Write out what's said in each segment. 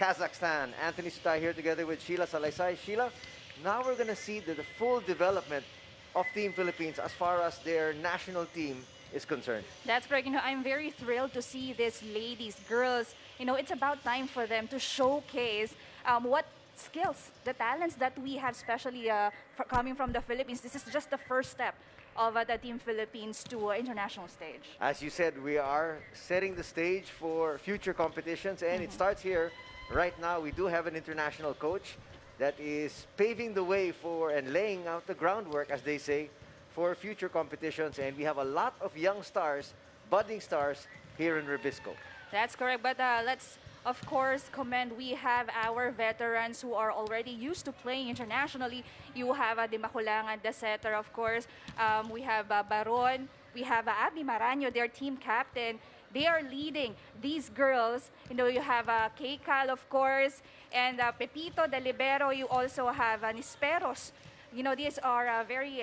Kazakhstan. Anthony Sutai here together with Sheila Salaysay. Sheila, now we're going to see the full development of Team Philippines as far as their national team is concerned. That's correct. I'm very thrilled to see these ladies, girls. It's about time for them to showcase what skills, the talents that we have, especially coming from the Philippines. This is just the first step of the Team Philippines to international stage. As you said, we are setting the stage for future competitions, and it starts here right now. We do have an international coach that is paving the way for and laying out the groundwork, as they say, for future competitions. And we have a lot of young stars, budding stars, here in REBISCO. That's correct. But let's, of course, commend we have our veterans who are already used to playing internationally. You have Di Maculangan, the setter, of course. We have Baron. We have Abby Maraño, their team captain. They are leading these girls. You have Keikal, of course, and Pepito, the libero. You also have Nisperos. These are very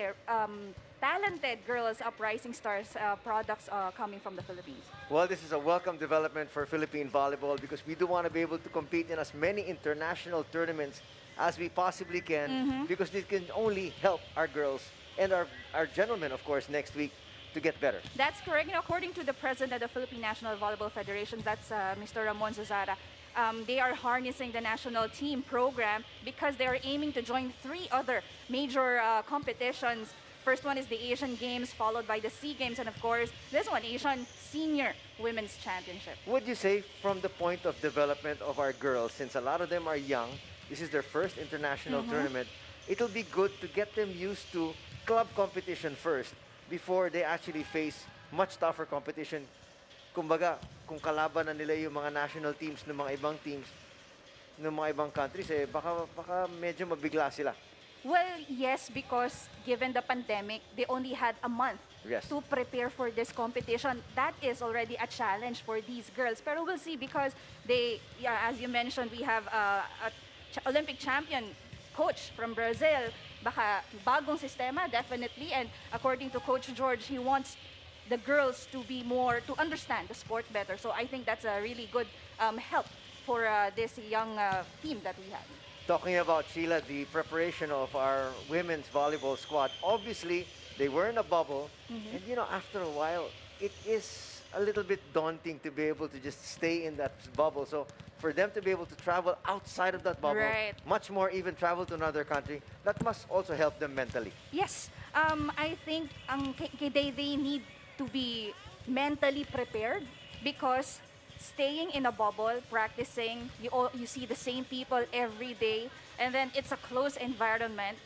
talented girls, uprising stars products coming from the Philippines. Well, this is a welcome development for Philippine volleyball because we do want to be able to compete in as many international tournaments as we possibly can because this can only help our girls and our gentlemen, of course, next week to get better. That's correct. According to the president of the Philippine National Volleyball Federation, that's Mr. Ramon Zuzara, they are harnessing the national team program because they are aiming to join 3 other major competitions. First one is the Asian Games, followed by the SEA Games, and of course, this one, Asian Senior Women's Championship. Would you say from the point of development of our girls, since a lot of them are young, this is their first international tournament, it'll be good to get them used to club competition first before they actually face much tougher competition. Kumbaga, kung kalaban na nila yung mga national teams ng mga ibang teams ng mga ibang countries, baka medyo mabigla sila. Well, yes, because given the pandemic, they only had a month to prepare for this competition. That is already a challenge for these girls. Pero we'll see because they, as you mentioned, we have a Olympic champion coach from Brazil. Baka bagong sistema, definitely. And according to Coach George, he wants the girls to be more, to understand the sport better. So I think that's a really good help for this young team that we have. Talking about, Sheila, the preparation of our women's volleyball squad, obviously, they were in a bubble. And, after a while, it is a little bit daunting to be able to just stay in that bubble. So for them to be able to travel outside of that bubble, much more even travel to another country, that must also help them mentally. Yes. I think they need to be mentally prepared because staying in a bubble, practicing, you see the same people every day, and then it's a closed environment.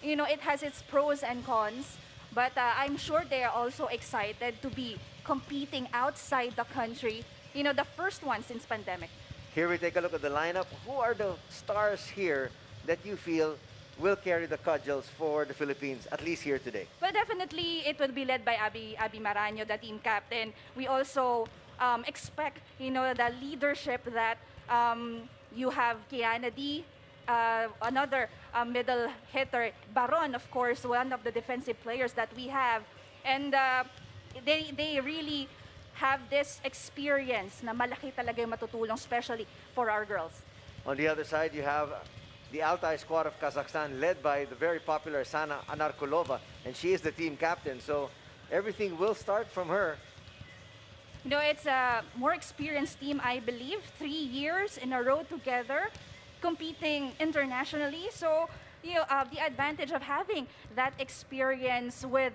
It has its pros and cons, but I'm sure they are also excited to be competing outside the country, the first one since pandemic. Here we take a look at the lineup. Who are the stars here that you feel will carry the cudgels for the Philippines, at least here today? Well, definitely it will be led by Abby Maraño, the team captain. We also expect, the leadership that you have Kiana D, another middle hitter, Baron, of course, one of the defensive players that we have. And they really have this experience na malaki talaga yung matutulong, especially for our girls. On the other side, you have the ALTAY squad of Kazakhstan, led by the very popular Sana Anarkulova, and she is the team captain. So everything will start from her. It's a more experienced team, I believe. 3 years in a row together, competing internationally. So, the advantage of having that experience with,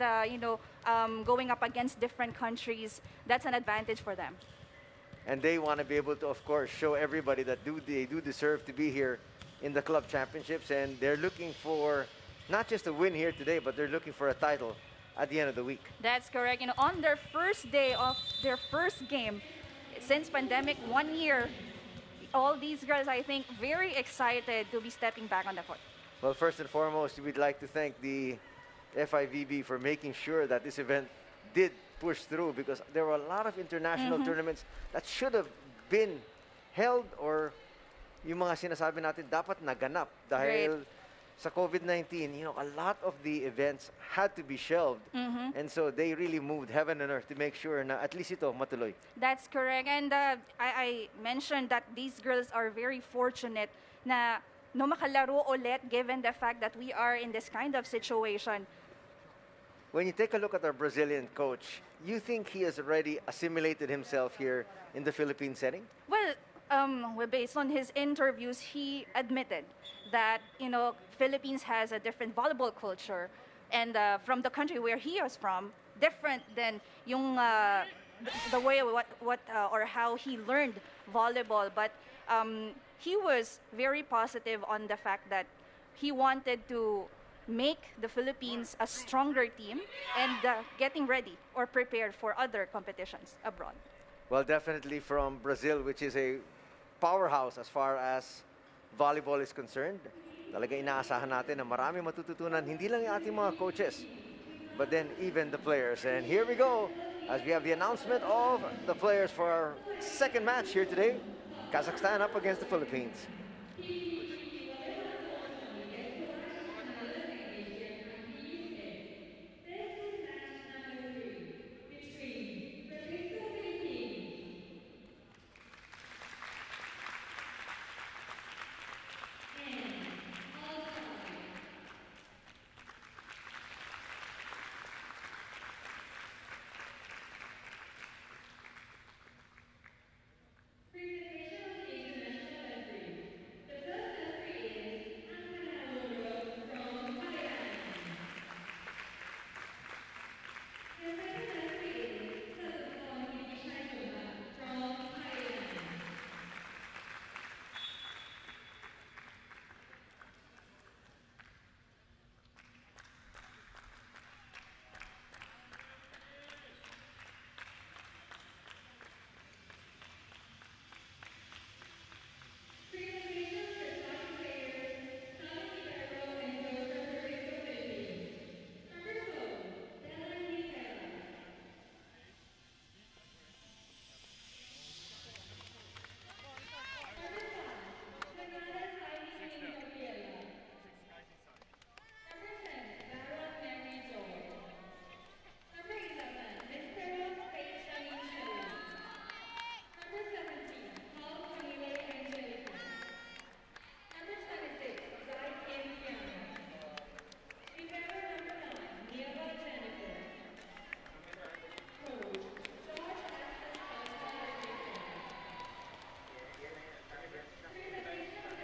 going up against different countries, that's an advantage for them. And they want to be able to, of course, show everybody that they do deserve to be here in the club championships. And they're looking for not just a win here today, but they're looking for a title at the end of the week. That's correct. On their first day of their first game since pandemic, 1 year, all these girls, I think, very excited to be stepping back on the court. Well, first and foremost, we'd like to thank the FIVB for making sure that this event did push through, because there were a lot of international tournaments that should have been held, or yung mga sinasabi natin dapat naganap dahil sa COVID-19, a lot of the events had to be shelved. And so they really moved heaven and earth to make sure na at least ito matuloy. That's correct. And I mentioned that these girls are very fortunate na no makalaro ulit given the fact that we are in this kind of situation. When you take a look at our Brazilian coach, you think he has already assimilated himself here in the Philippine setting? Well, based on his interviews, he admitted that Philippines has a different volleyball culture, and from the country where he was from, different than yung the way or how he learned volleyball. But he was very positive on the fact that he wanted to make the Philippines a stronger team and getting ready or prepared for other competitions abroad. Well, definitely from Brazil, which is a powerhouse as far as volleyball is concerned. Talaga inaasahan natin na marami matututunan, hindi lang yung ating mga coaches, but then even the players. And here we go, as we have the announcement of the players for our second match here today. Kazakhstan up against the Philippines.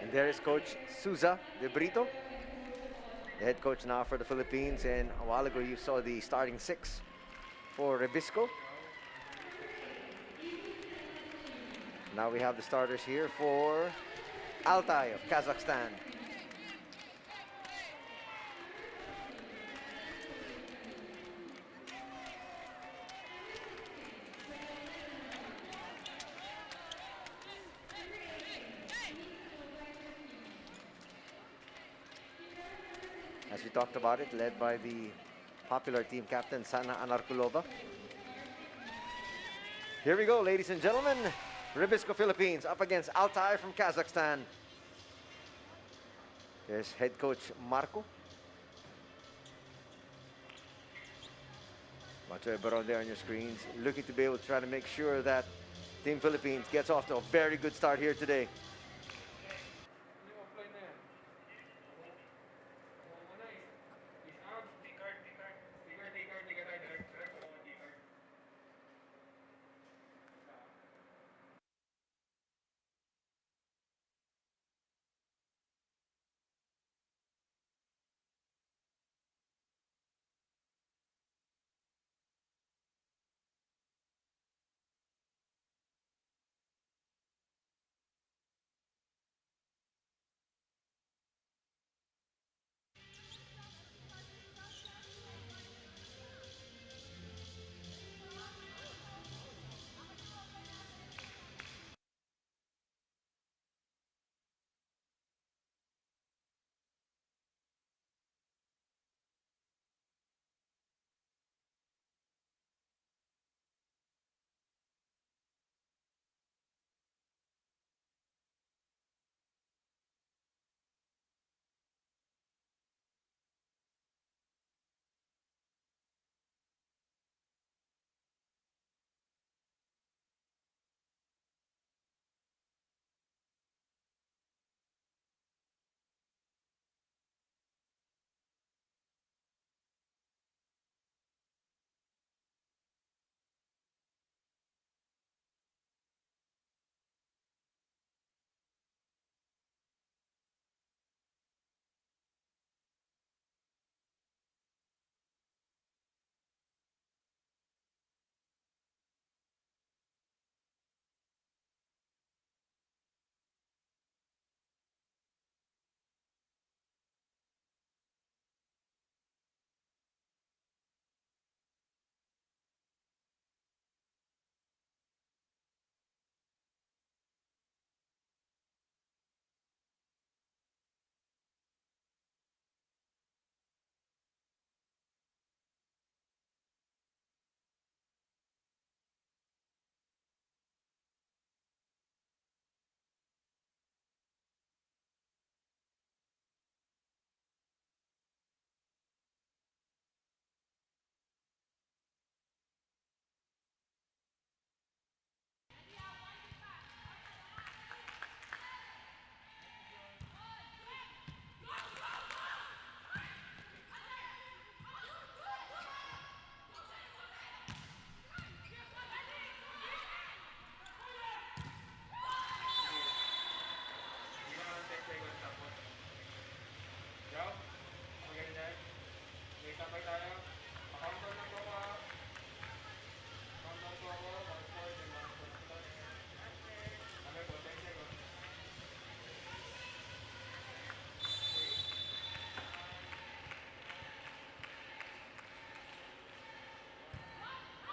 And there is Coach Souza de Brito, the head coach now for the Philippines. And a while ago, you saw the starting six for REBISCO. Now we have the starters here for ALTAY of Kazakhstan. As we talked about it, led by the popular team captain, Sana Anarkulova. Here we go, ladies and gentlemen. REBISCO Philippines up against ALTAY from Kazakhstan. There's head coach Marco. Macho Baron there on your screens, looking to be able to try to make sure that Team Philippines gets off to a very good start here today.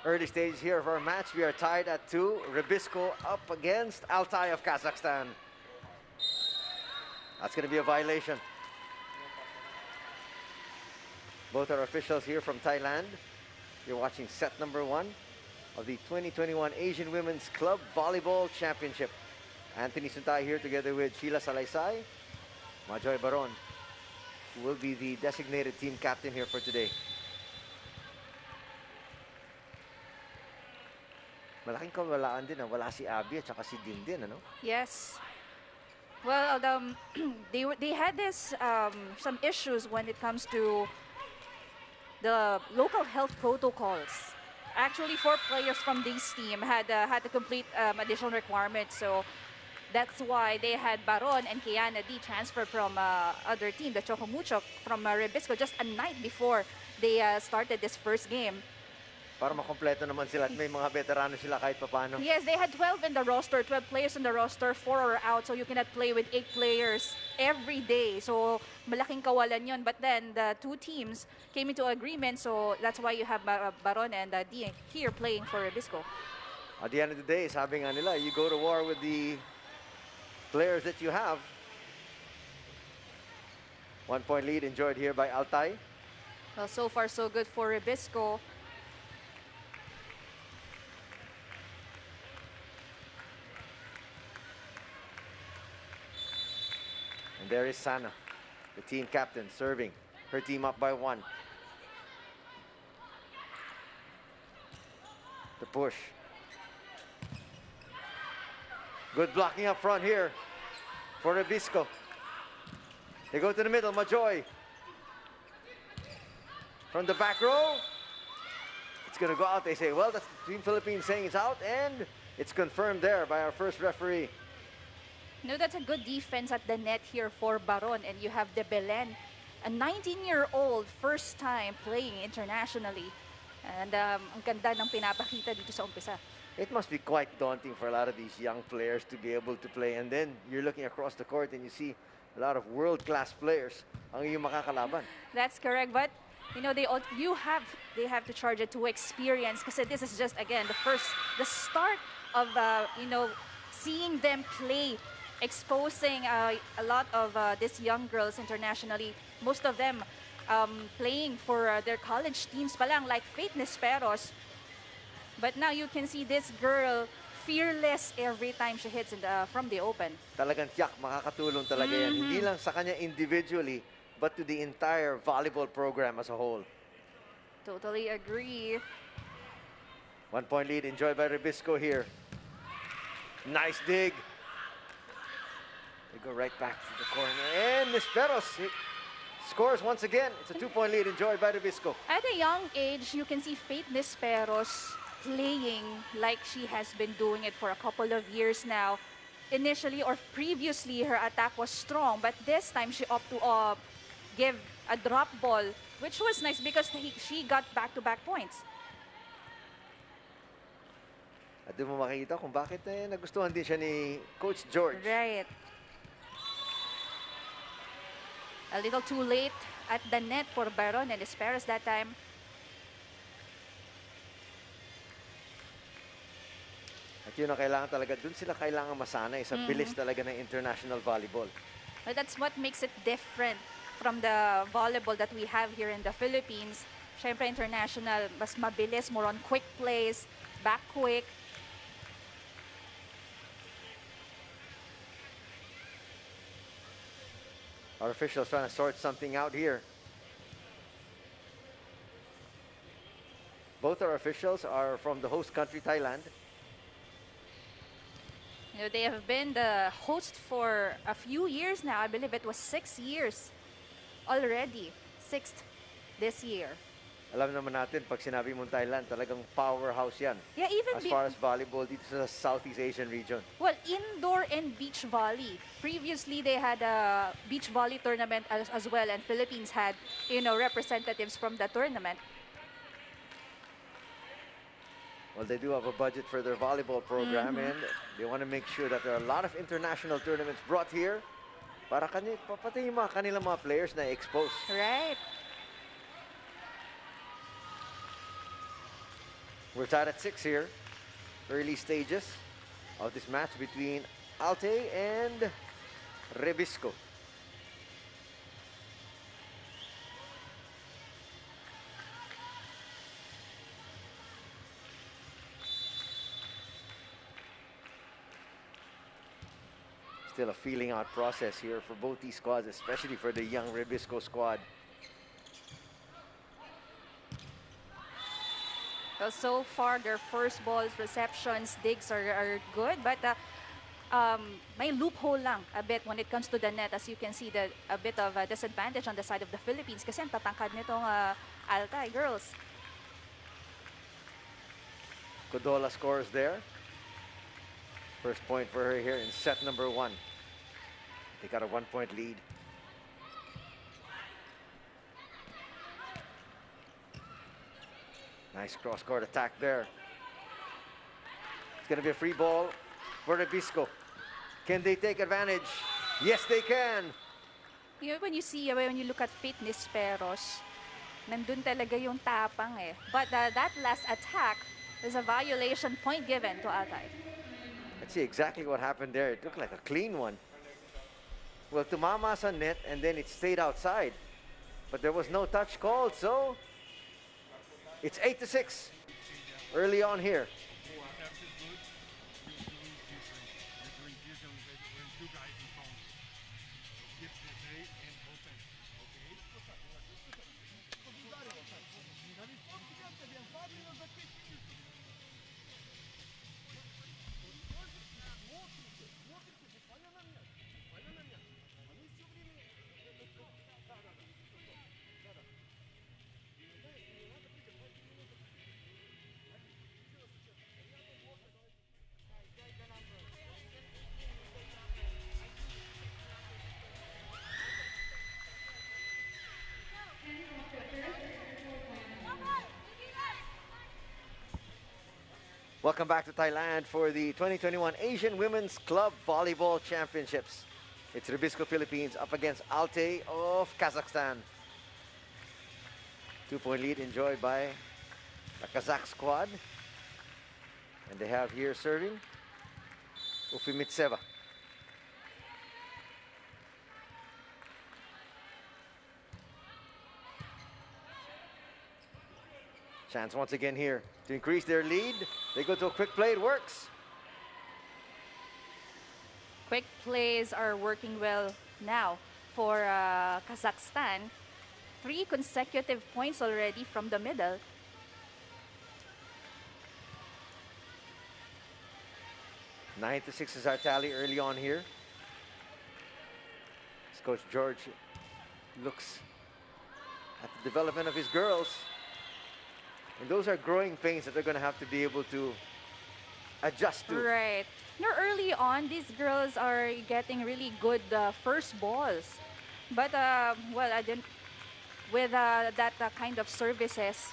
early stages here of our match. We are tied at 2. REBISCO up against ALTAY of Kazakhstan. That's going to be a violation. Both are officials here from Thailand. You're watching set number 1 of the 2021 Asian Women's Club Volleyball Championship. Anthony Suntay here together with Sheila Salaysay, Majoy Baron, who will be the designated team captain here for today. Malaking kawalaan din, wala si Abby at saka si Dindin, ano? Yes. Well, they had this some issues when it comes to the local health protocols. Actually, 4 players from this team had to complete additional requirements, so that's why they had Baron and Kiana D transfer from other team, the Chocomucho, from REBISCO just a night before they started this first game. Para makompleto naman sila at may mga veterano sila kahit papano. Yes, they had 12 in the roster, 12 players in the roster, 4 are out, so you cannot play with 8 players every day. So, malaking kawalan yun. But then, the 2 teams came into agreement, so that's why you have Baron and D here playing for REBISCO. At the end of the day, sabi nga nila, you go to war with the players that you have. 1-point lead enjoyed here by ALTAY. Well, so far so good for REBISCO. And there is Sana, the team captain, serving her team up by 1. The push. Good blocking up front here for REBISCO. They go to the middle, Majoy. From the back row, it's going to go out. They say, well, that's Team Philippines saying it's out, and it's confirmed there by our first referee. No, that's a good defense at the net here for Baron, and you have De Belen, a 19-year-old, first time playing internationally. And ang ganda ng pinapakita dito sa umpisa. It must be quite daunting for a lot of these young players to be able to play. And then you're looking across the court and you see a lot of world-class players ang iyong makakalaban. That's correct, but you know they have to charge it to experience, because this is just again the start of you know, seeing them play, exposing a lot of these young girls internationally. Most of them playing for their college teams pa lang, like Faith Nesperos. But now you can see this girl fearless every time she hits from the open. Talagang tiyak, makakatulong talaga yan. Hindi lang sa kanya individually, but to the entire volleyball program as a whole. Totally agree. 1-point lead enjoyed by REBISCO here. Nice dig. They go right back to the corner. And Nesperos scores once again. It's a 2-point lead enjoyed by REBISCO. At a young age, you can see Faith Nesperos playing like she has been doing it for a couple of years now. Initially or previously, her attack was strong, but this time she opted to give a drop ball, which was nice because she got back-to-back points. At doon mo makikita kung bakit nagustuhan din siya ni Coach George. Right. A little too late at the net for Baron and Esperas that time. At yun ang kailangan talaga. Doon sila kailangan masanay sa bilis talaga ng international volleyball. But that's what makes it different from the volleyball that we have here in the Philippines. Syempre international, mas mabilis, more on quick plays, back quick. Our officials trying to sort something out here. Both our officials are from the host country, Thailand. You know, they have been the host for a few years now. I believe it was 6 years already. 6th this year. Alam naman natin, pag sinabi mong Thailand, talagang powerhouse yan. Yeah, even as far as volleyball dito sa Southeast Asian region. Well, indoor and beach volley. Previously, they had a beach volley tournament as well, and Philippines had, you know, representatives from the tournament. Well, they do have a budget for their volleyball program, and they want to make sure that there are a lot of international tournaments brought here para pati yung kanilang mga players na expose. Right. We're tied at 6 here. Early stages of this match between ALTAY and REBISCO. Still a feeling out process here for both these squads, especially for the young REBISCO squad. Well, so far, their first balls, receptions, digs are good, but may loophole lang a bit when it comes to the net. As you can see, a bit of a disadvantage on the side of the Philippines kasi ang tatangkad nitong ALTAY girls. Codola scores there. First point for her here in set number 1. They got a 1-point lead. Nice cross-court attack there. It's going to be a free ball for REBISCO. Can they take advantage? Yes, they can. You know, when you look at fitness peros, nandun talaga yung tapang eh. But that last attack is a violation point given to ALTAY. Let's see exactly what happened there. It looked like a clean one. Well, tumama sa net and then it stayed outside. But there was no touch called, so it's 8-6 early on here. Welcome back to Thailand for the 2021 Asian Women's Club Volleyball Championships. It's REBISCO Philippines up against ALTAY of Kazakhstan. 2-point lead enjoyed by the Kazakh squad. And they have here serving Ufimitseva. Chance once again here to increase their lead. They go to a quick play, it works. Quick plays are working well now for Kazakhstan. 3 consecutive points already from the middle. Nine to 6 is our tally early on here. As Coach George looks at the development of his girls. And those are growing pains that they're going to have to be able to adjust to. Right. You know, early on, these girls are getting really good first balls. But, well, I didn't... With that kind of services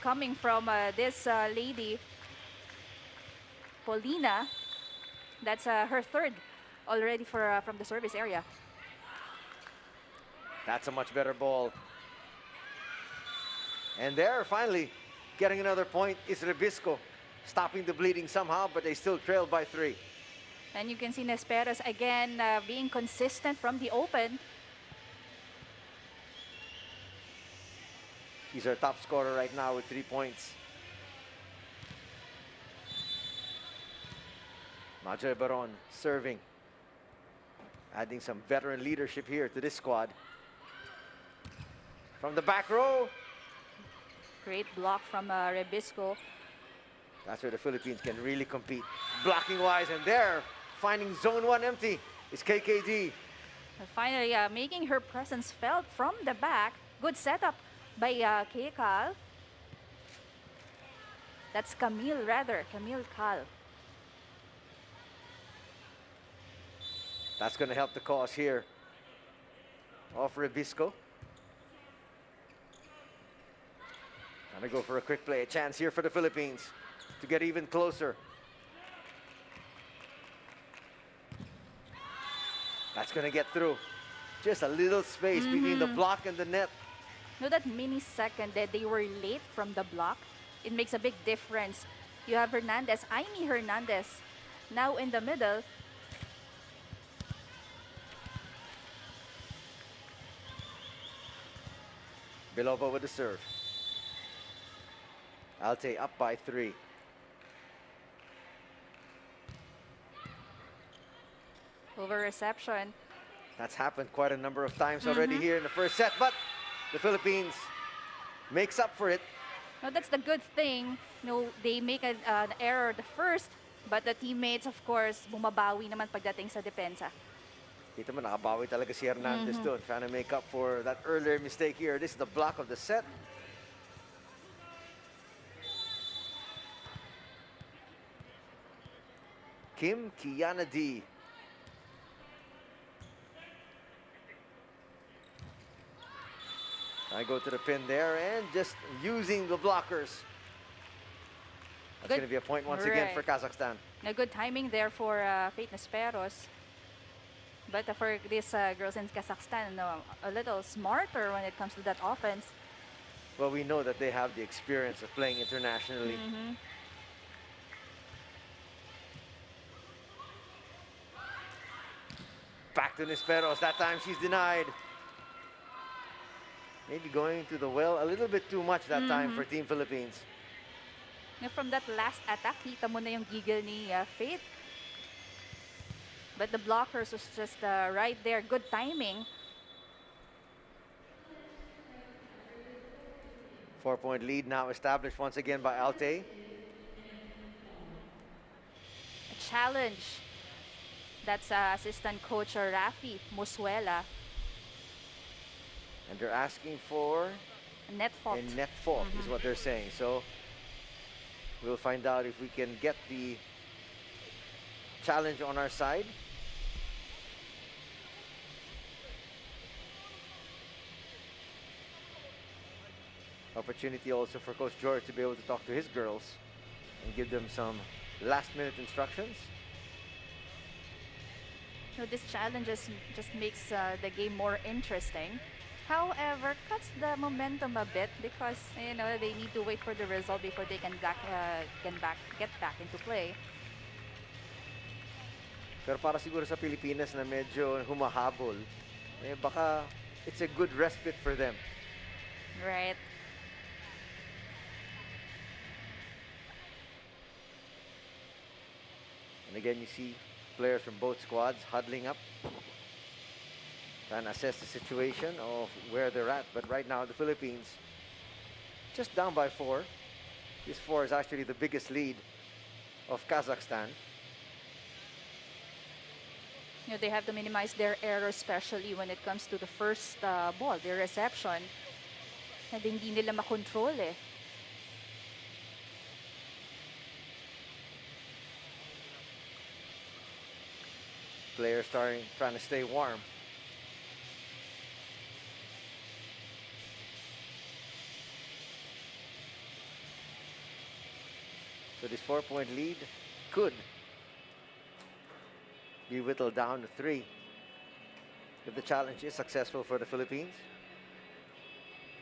coming from this lady, Paulina, that's her third already for from the service area. That's a much better ball. And there, finally, getting another point is REBISCO, stopping the bleeding somehow, but they still trail by 3. And you can see Nesperas again being consistent from the open. He's our top scorer right now with 3 points. Majoy Baron serving, adding some veteran leadership here to this squad. From the back row. Great block from REBISCO. That's where the Philippines can really compete. Blocking wise, and there, finding zone 1 empty, is KKD. And finally, making her presence felt from the back. Good setup by KAZ. That's Camille Cal. That's going to help the cause here of REBISCO. Gonna go for a quick play. A chance here for the Philippines to get even closer. That's gonna get through. Just a little space between the block and the net. You know that mini second that they were late from the block? it makes a big difference. You have Hernandez, Aimee Hernandez, now in the middle. Belova with the serve. ALTAY up by 3. Over reception. That's happened quite a number of times already here in the first set, but the Philippines makes up for it. No, that's the good thing. No, they make an error the first, but the teammates, of course, bumabawi naman pagdating sa depensa. Kita mo, nakabawi talaga si Hernandez doon, trying to make up for that earlier mistake here. This is the block of the set. Kim Kiana D. I go to the pin there and just using the blockers. That's going to be a point once again for Kazakhstan. A good timing there for Faith Nesperos. But for these girls in Kazakhstan, a little smarter when it comes to that offense. Well, we know that they have the experience of playing internationally. Back to Nesperos. That time she's denied. Maybe going to the well a little bit too much that time for Team Philippines. Now from that last attack, kita mo na yung giggle ni Faith. But the blockers was just right there. Good timing. 4-point lead now established once again by ALTAY. A challenge. That's assistant coach Rafi Musuela. And they're asking for A net fault. a net fault is what they're saying. So we'll find out if we can get the challenge on our side. Opportunity also for Coach George to be able to talk to his girls and give them some last-minute instructions. No, this challenge just makes the game more interesting. However, cuts the momentum a bit because they need to wait for the result before they can get back into play. Pero para siguro sa Pilipinas na medyo humahabol, baka it's a good respite for them. Right. And again, you see players from both squads huddling up, trying to assess the situation of where they're at. But right now, the Philippines just down by 4. This 4 is actually the biggest lead of Kazakhstan. They have to minimize their errors, especially when it comes to the first ball, their reception. Na hindi nila makontrol eh. Players trying to stay warm. So this 4-point lead could be whittled down to 3 if the challenge is successful for the Philippines.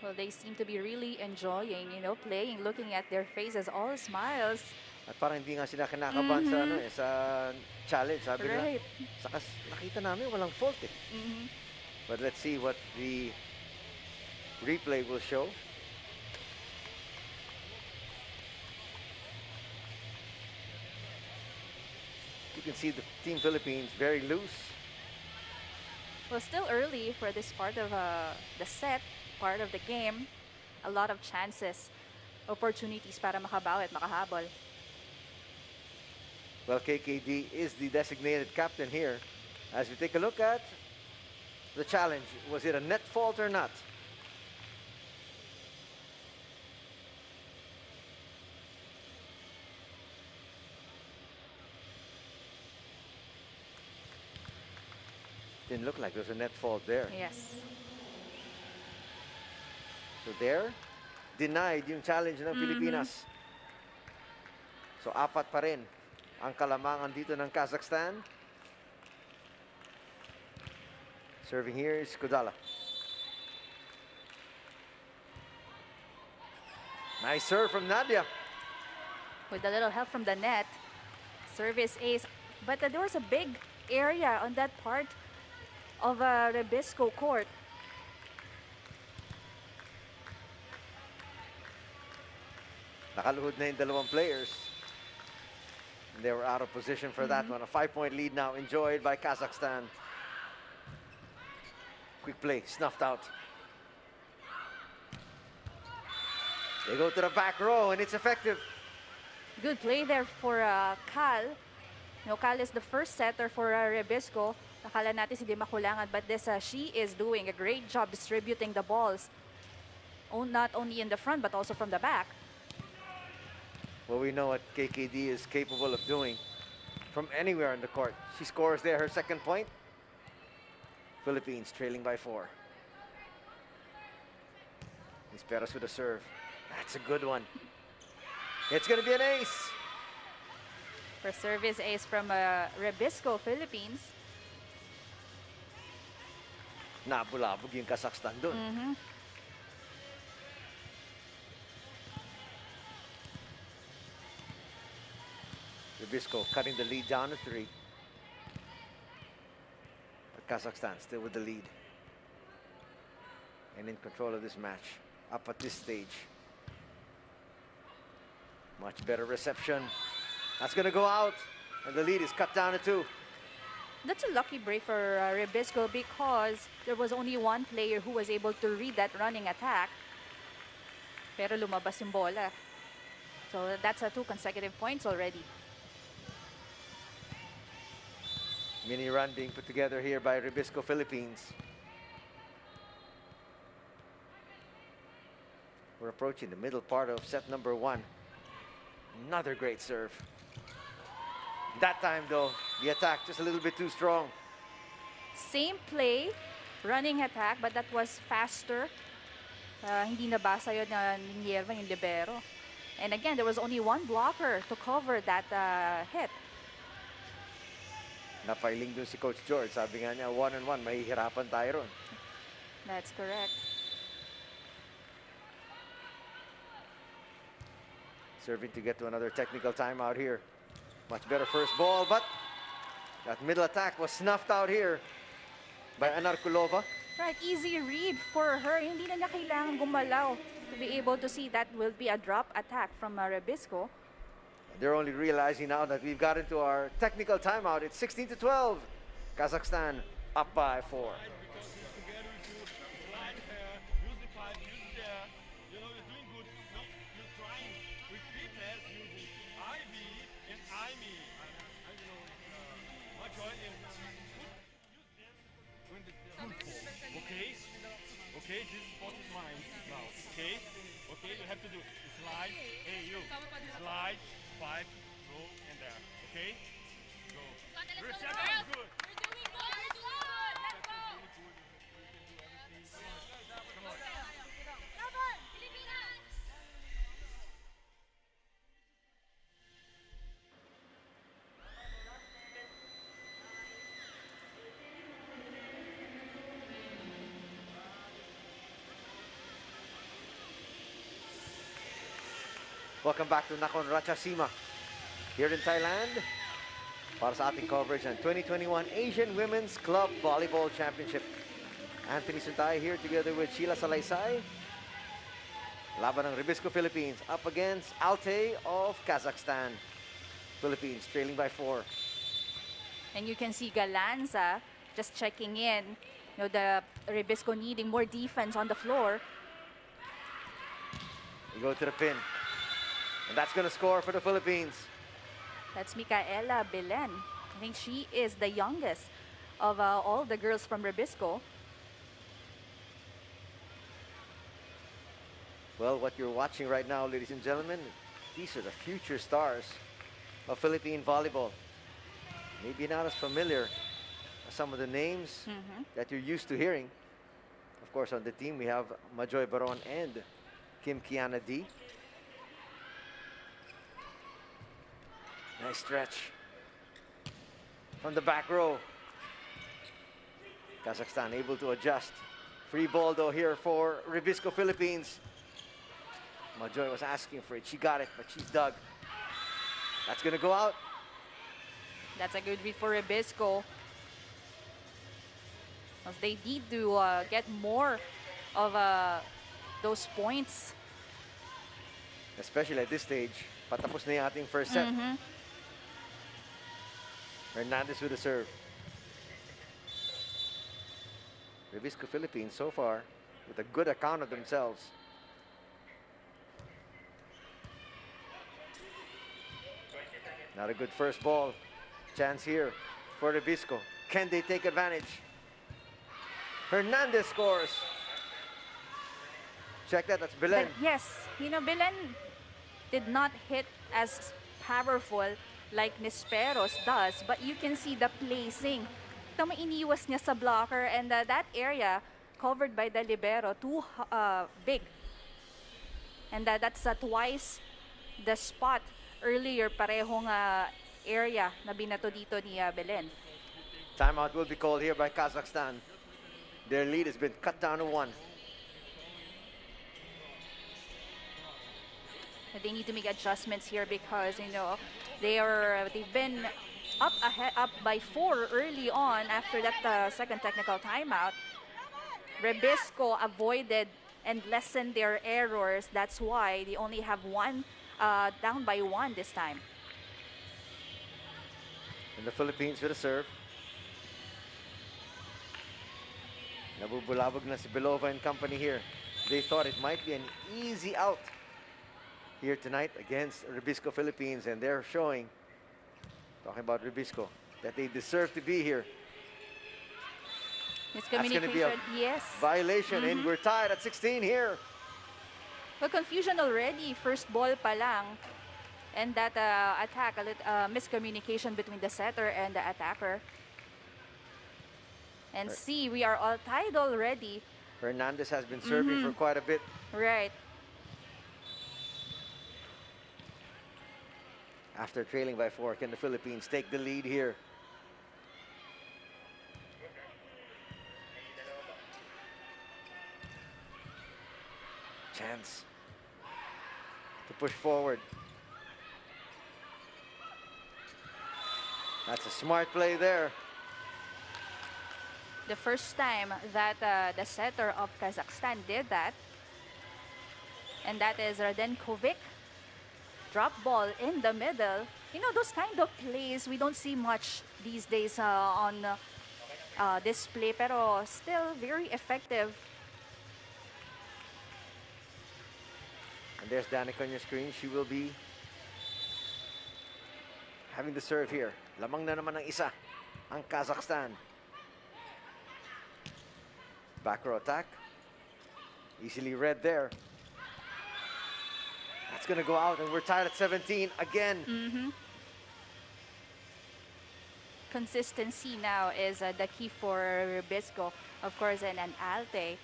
Well, they seem to be really enjoying, playing, looking at their faces, all smiles. At parang hindi nga sila kinakabahan sa challenge. Sabi nila, sakas nakita namin walang fault eh. But let's see what the replay will show. You can see the Team Philippines very loose. Well, still early for this part of the set, part of the game. A lot of chances, opportunities para makabawi at makahabol. Well, KKD is the designated captain here. As we take a look at the challenge, was it a net fault or not? Didn't look like there was a net fault there. Yes. So there, denied yung challenge ng Pilipinas. So 4 pa rin ang kalamangan dito ng Kazakhstan. Serving here is Kodala. Nice serve from Nadia. With a little help from the net. Service ace. But there was a big area on that part of Rebisco court. Nakaluhod na yung dalawang players. And they were out of position for that one. A 5-point lead now enjoyed by Kazakhstan. Quick play, snuffed out. They go to the back row, and it's effective. Good play there for Cal. Cal is the first setter for Rebisco. Nakala natin si Di Makulangan, but she is doing a great job distributing the balls. Not only in the front, but also from the back. Well, we know what KKD is capable of doing from anywhere on the court. She scores there her second point. Philippines trailing by 4. Isperas with a serve. That's a good one. It's going to be an ace. For service ace from Rebisco, Philippines. Nabulabog yung Kazakhstan dun. Rebisco cutting the lead down to 3. But Kazakhstan still with the lead. And in control of this match. Up at this stage. Much better reception. That's going to go out. And the lead is cut down to 2. That's a lucky break for Rebisco because there was only one player who was able to read that running attack. Pero lumabas yung bola. So that's 2 consecutive points already. Mini run being put together here by Rebisco Philippines. We're approaching the middle part of set number 1. Another great serve. That time, though, the attack just a little bit too strong. Same play, running attack, but that was faster. Hindi nabasa yun na Nierva, yung libero. And again, there was only one blocker to cover that hit. Napailing dun si Coach George. Sabi nga niya, 1-on-1, mahihirapan tayo ron. That's correct. Serving to get to another technical timeout here. Much better first ball, but that middle attack was snuffed out here by Anarkulova. Right, easy read for her. Hindi na niya kailangan gumalaw to be able to see that will be a drop attack from Rebisco. They're only realizing now that we've got into our technical timeout. It's 16-12. Kazakhstan up by 4. Okay, this spot is mine now. Okay, okay, you have to do slide. Hey, you slide 5, go and there. Okay, go. Reset, good. We're doing good. We're doing good. Let's go. Come on. Cover. Pilipinas. Welcome back to Nakhon Ratchasima here in Thailand para sa ating coverage ng 2021 Asian Women's Club Volleyball Championship. Anthony Suntay here together with Sheila Salaysay. Laban ng Rebisco Philippines up against ALTAY of Kazakhstan. Philippines trailing by 4. And you can see Galanza just checking in. The Rebisco needing more defense on the floor. We go to the pin. And that's going to score for the Philippines. That's Micaela Belen. I think she is the youngest of all the girls from Rebisco. Well, what you're watching right now, ladies and gentlemen, these are the future stars of Philippine volleyball. Maybe not as familiar as some of the names that you're used to hearing. Of course, on the team, we have Majoy Baron and Kim Kiana D. Nice stretch from the back row. Kazakhstan able to adjust. Free ball though here for Rebisco Philippines. Majoy was asking for it. She got it, but she's dug. That's going to go out. That's a good read for REBISCO. As they need to get more of those points. Especially at this stage. Patapos na yung ating first set. Hernandez with a serve. REBISCO Philippines so far with a good account of themselves. Not a good first ball. Chance here for REBISCO. Can they take advantage? Hernandez scores. Check that, that's Belen. But yes, you know, Belen did not hit as powerful like Nisperos does, but you can see the placing. Ito mo, iniwas niya sa blocker, and that area covered by the libero, too big. And that's twice the spot earlier, parehong area na binato dito ni Belen. Timeout will be called here by Kazakhstan. Their lead has been cut down to 1. They need to make adjustments here because, you know, they've been up by 4 early on after that second technical timeout. REBISCO avoided and lessened their errors. That's why they only have down by 1 this time. And the Philippines with a serve. Nabubulabog na si Belova and company here. They thought it might be an easy out here tonight against REBISCO Philippines, and they're showing, talking about REBISCO, that they deserve to be here. That's going to be a yes. violation, and we're tied at 16 here. Well, confusion already, first ball pa lang. And that attack, a little miscommunication between the setter and the attacker. And see, we are all tied already. Hernandez has been serving for quite a bit. Right. After trailing by 4, can the Philippines take the lead here? Chance to push forward. That's a smart play there. The first time that the setter of Kazakhstan did that. And that is Radenkovic. Drop ball in the middle. You know, those kind of plays, we don't see much these days on display, pero still very effective. And there's Danica on your screen. She will be having the serve here. Lamang na naman ng isa ang Kazakhstan. Back row attack. Easily read there. That's going to go out, and we're tied at 17 again. Consistency now is the key for REBISCO, of course, and ALTAY.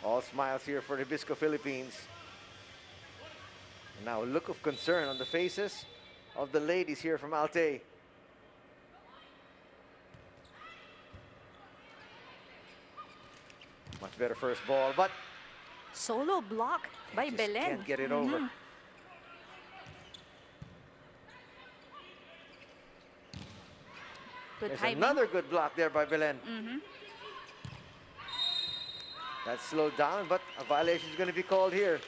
All smiles here for REBISCO Philippines. And now a look of concern on the faces of the ladies here from ALTAY. Much better first ball, but solo block by just Belen. can't get it over. Good There's timing. another good block there by Belen. That's slowed down, but a violation is going to be called here.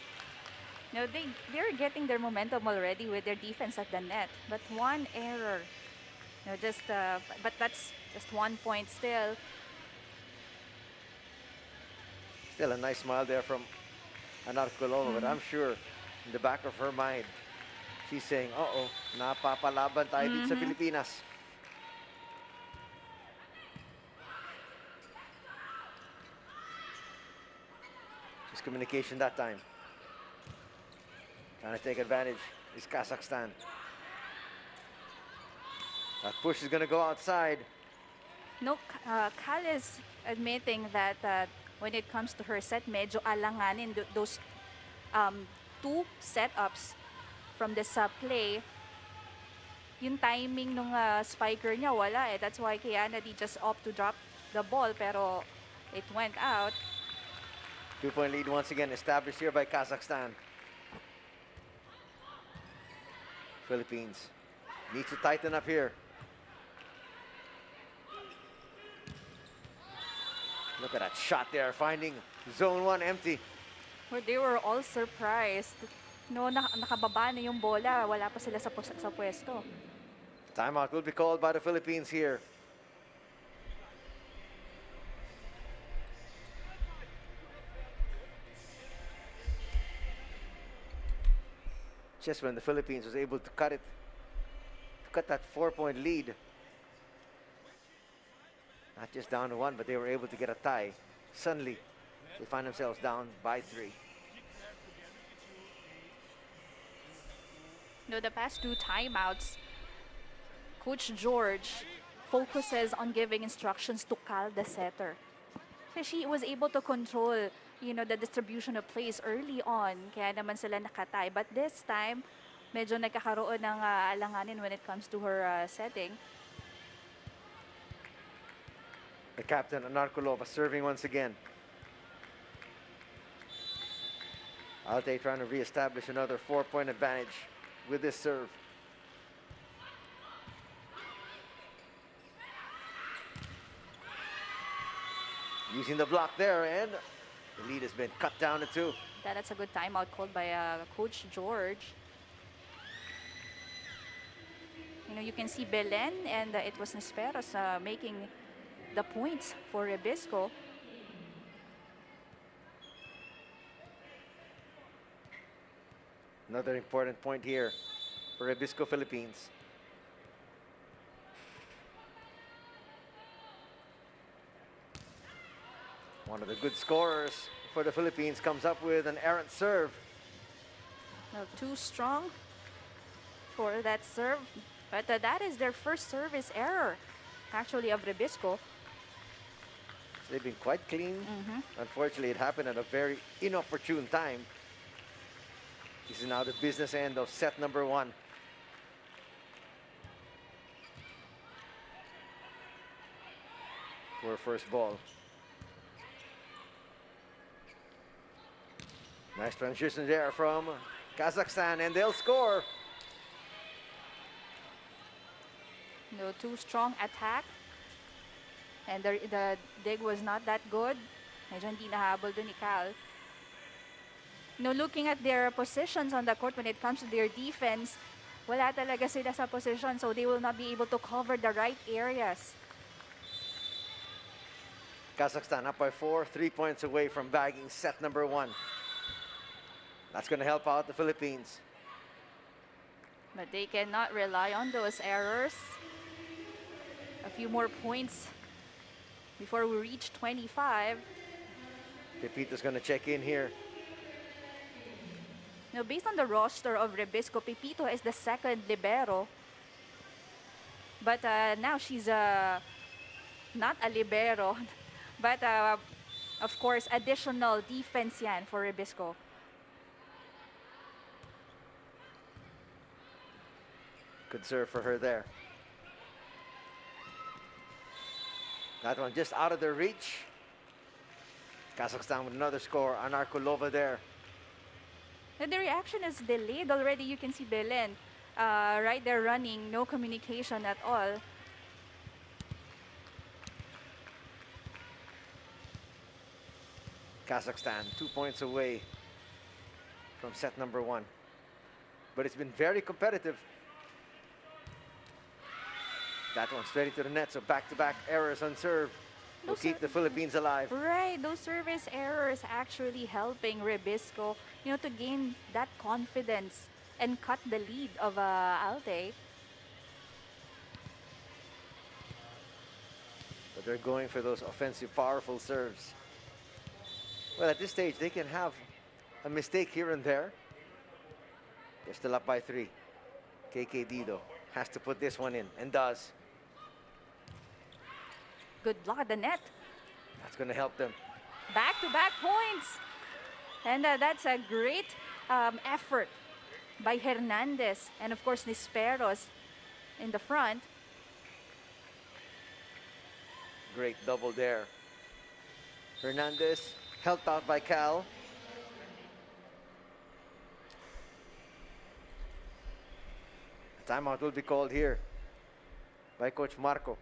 No, they're getting their momentum already with their defense at the net. But one error. No, but that's just 1 point still. Still a nice smile there from Anarkolova, but I'm sure in the back of her mind, she's saying, uh-oh, napapalaban tayo dito sa Pilipinas. Miscommunication that time. Trying to take advantage is Kazakhstan. That push is going to go outside. No, Kal is admitting that when it comes to her set, medyo alanganin those 2 setups from this play. Yung timing ng spiker niya, wala eh. That's why Kiana just opt to drop the ball, pero it went out. 2-point lead once again established here by Kazakhstan. Philippines needs to tighten up here. Look at that shot there, finding zone 1 empty. Where they were all surprised. No, nakababa na yung bola. Wala pa sila sa pwesto. Timeout will be called by the Philippines here. Just when the Philippines was able to cut that 4-point lead. Not just down to 1, but they were able to get a tie. Suddenly, they find themselves down by 3. No, the past 2 timeouts, Coach George focuses on giving instructions to KAZ, the setter. So she was able to control, the distribution of plays early on. Kaya naman sila nakatay. But this time, medyo nagkakaroon ng alanganin when it comes to her setting. The captain, Anarkulova, serving once again. ALTAY trying to reestablish another 4-point advantage with this serve. Using the block there, and the lead has been cut down to 2. That's a good timeout called by Coach George. You can see Belen, and it was Nisperos making the points for REBISCO. Another important point here for REBISCO Philippines. One of the good scorers for the Philippines comes up with an errant serve. Well, too strong for that serve. But that is their first service error, actually, of REBISCO. They've been quite clean. Unfortunately, it happened at a very inopportune time. This is now the business end of set number 1. For first ball. Nice transition there from Kazakhstan, and they'll score. No, too strong attack. And the dig was not that good. Medyo hindi nahabol dun ni Cal. Looking at their positions on the court when it comes to their defense, wala talaga sila sa position, so they will not be able to cover the right areas. Kazakhstan up by 4, 3 points away from bagging set number 1. That's going to help out the Philippines. But they cannot rely on those errors. A few more points before we reach 25. Pepito's going to check in here. Now, based on the roster of REBISCO, Pepito is the second libero. But now she's not a libero. But, of course, additional defense yan for REBISCO. Good serve for her there. That one just out of their reach. Kazakhstan with another score. Anarkulova there. And the reaction is delayed already. You can see Belen right there running. No communication at all. Kazakhstan 2 points away from set number 1. But it's been very competitive. That one's straight to the net, so back-to-back errors on serve will keep the Philippines alive. Right, those service errors actually helping REBISCO, to gain that confidence and cut the lead of ALTAY. But they're going for those offensive, powerful serves. Well, at this stage, they can have a mistake here and there. They're still up by 3. KK Dido has to put this one in, and does. Good block at the net. That's going to help them. Back-to-back points. And that's a great effort by Hernandez. And, of course, Nisperos in the front. Great double there. Hernandez Helped out by Cal. A timeout will be called here by Coach Marco.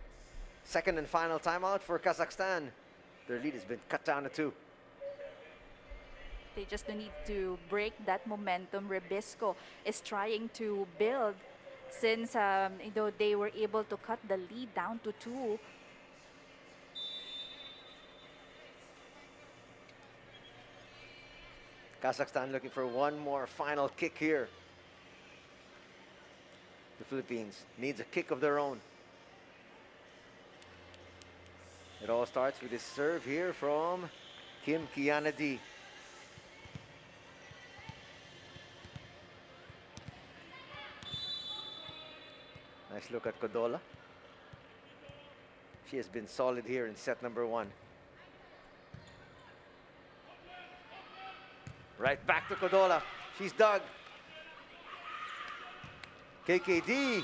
Second and final timeout for Kazakhstan. Their lead has been cut down to 2. They just need to break that momentum REBISCO is trying to build since they were able to cut the lead down to 2. Kazakhstan looking for one more final kick here. The Philippines needs a kick of their own. It all starts with this serve here from Kim Kianadi. Nice look at Kodola. She has been solid here in set number 1. Right back to Kodola. She's dug. KKD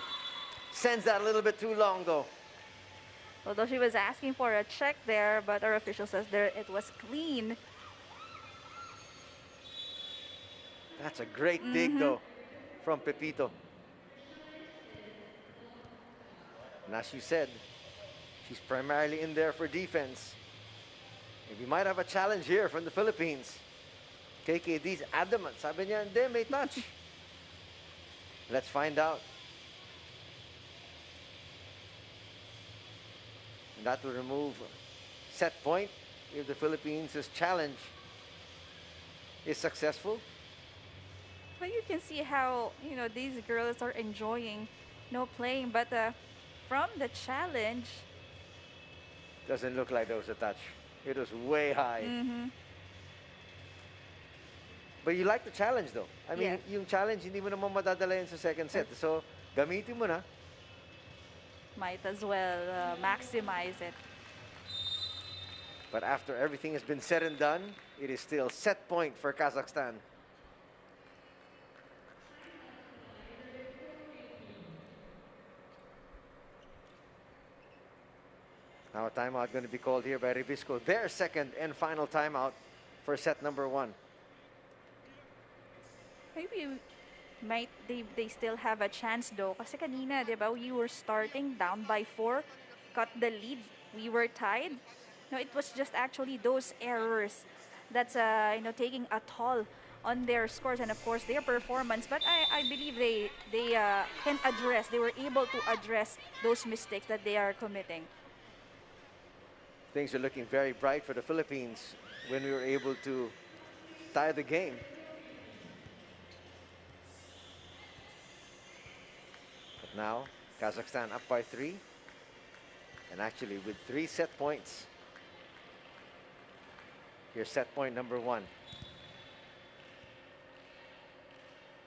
sends that a little bit too long though. Although she was asking for a check there, but our official says there it was clean. That's a great dig though from Pepito. And as she said, she's primarily in there for defense. And we might have a challenge here from the Philippines. KKD's adamant. Sabi niya, hindi, may touch. Let's find out. And that will remove set point if the Philippines' challenge is successful. But you can see how, these girls are enjoying, playing. But from the challenge, doesn't look like there was a touch. It was way high. But you like the challenge though. I mean, yung challenge, hindi mo naman madadala yun sa second set. So, gamitin mo na. Might as well maximize it. But after everything has been said and done, it is still set point for Kazakhstan. Now a timeout going to be called here by REBISCO. Their second and final timeout for set number 1. Maybe they still have a chance though. Kasi kanina, di ba, we were starting down by 4, got the lead, we were tied. No, it was just actually those errors that's taking a toll on their scores and of course their performance. But I believe they can address. They were able to address those mistakes that they are committing. Things are looking very bright for the Philippines when we were able to tie the game. But now, Kazakhstan up by 3. And actually with 3 set points. Here's set point number 1.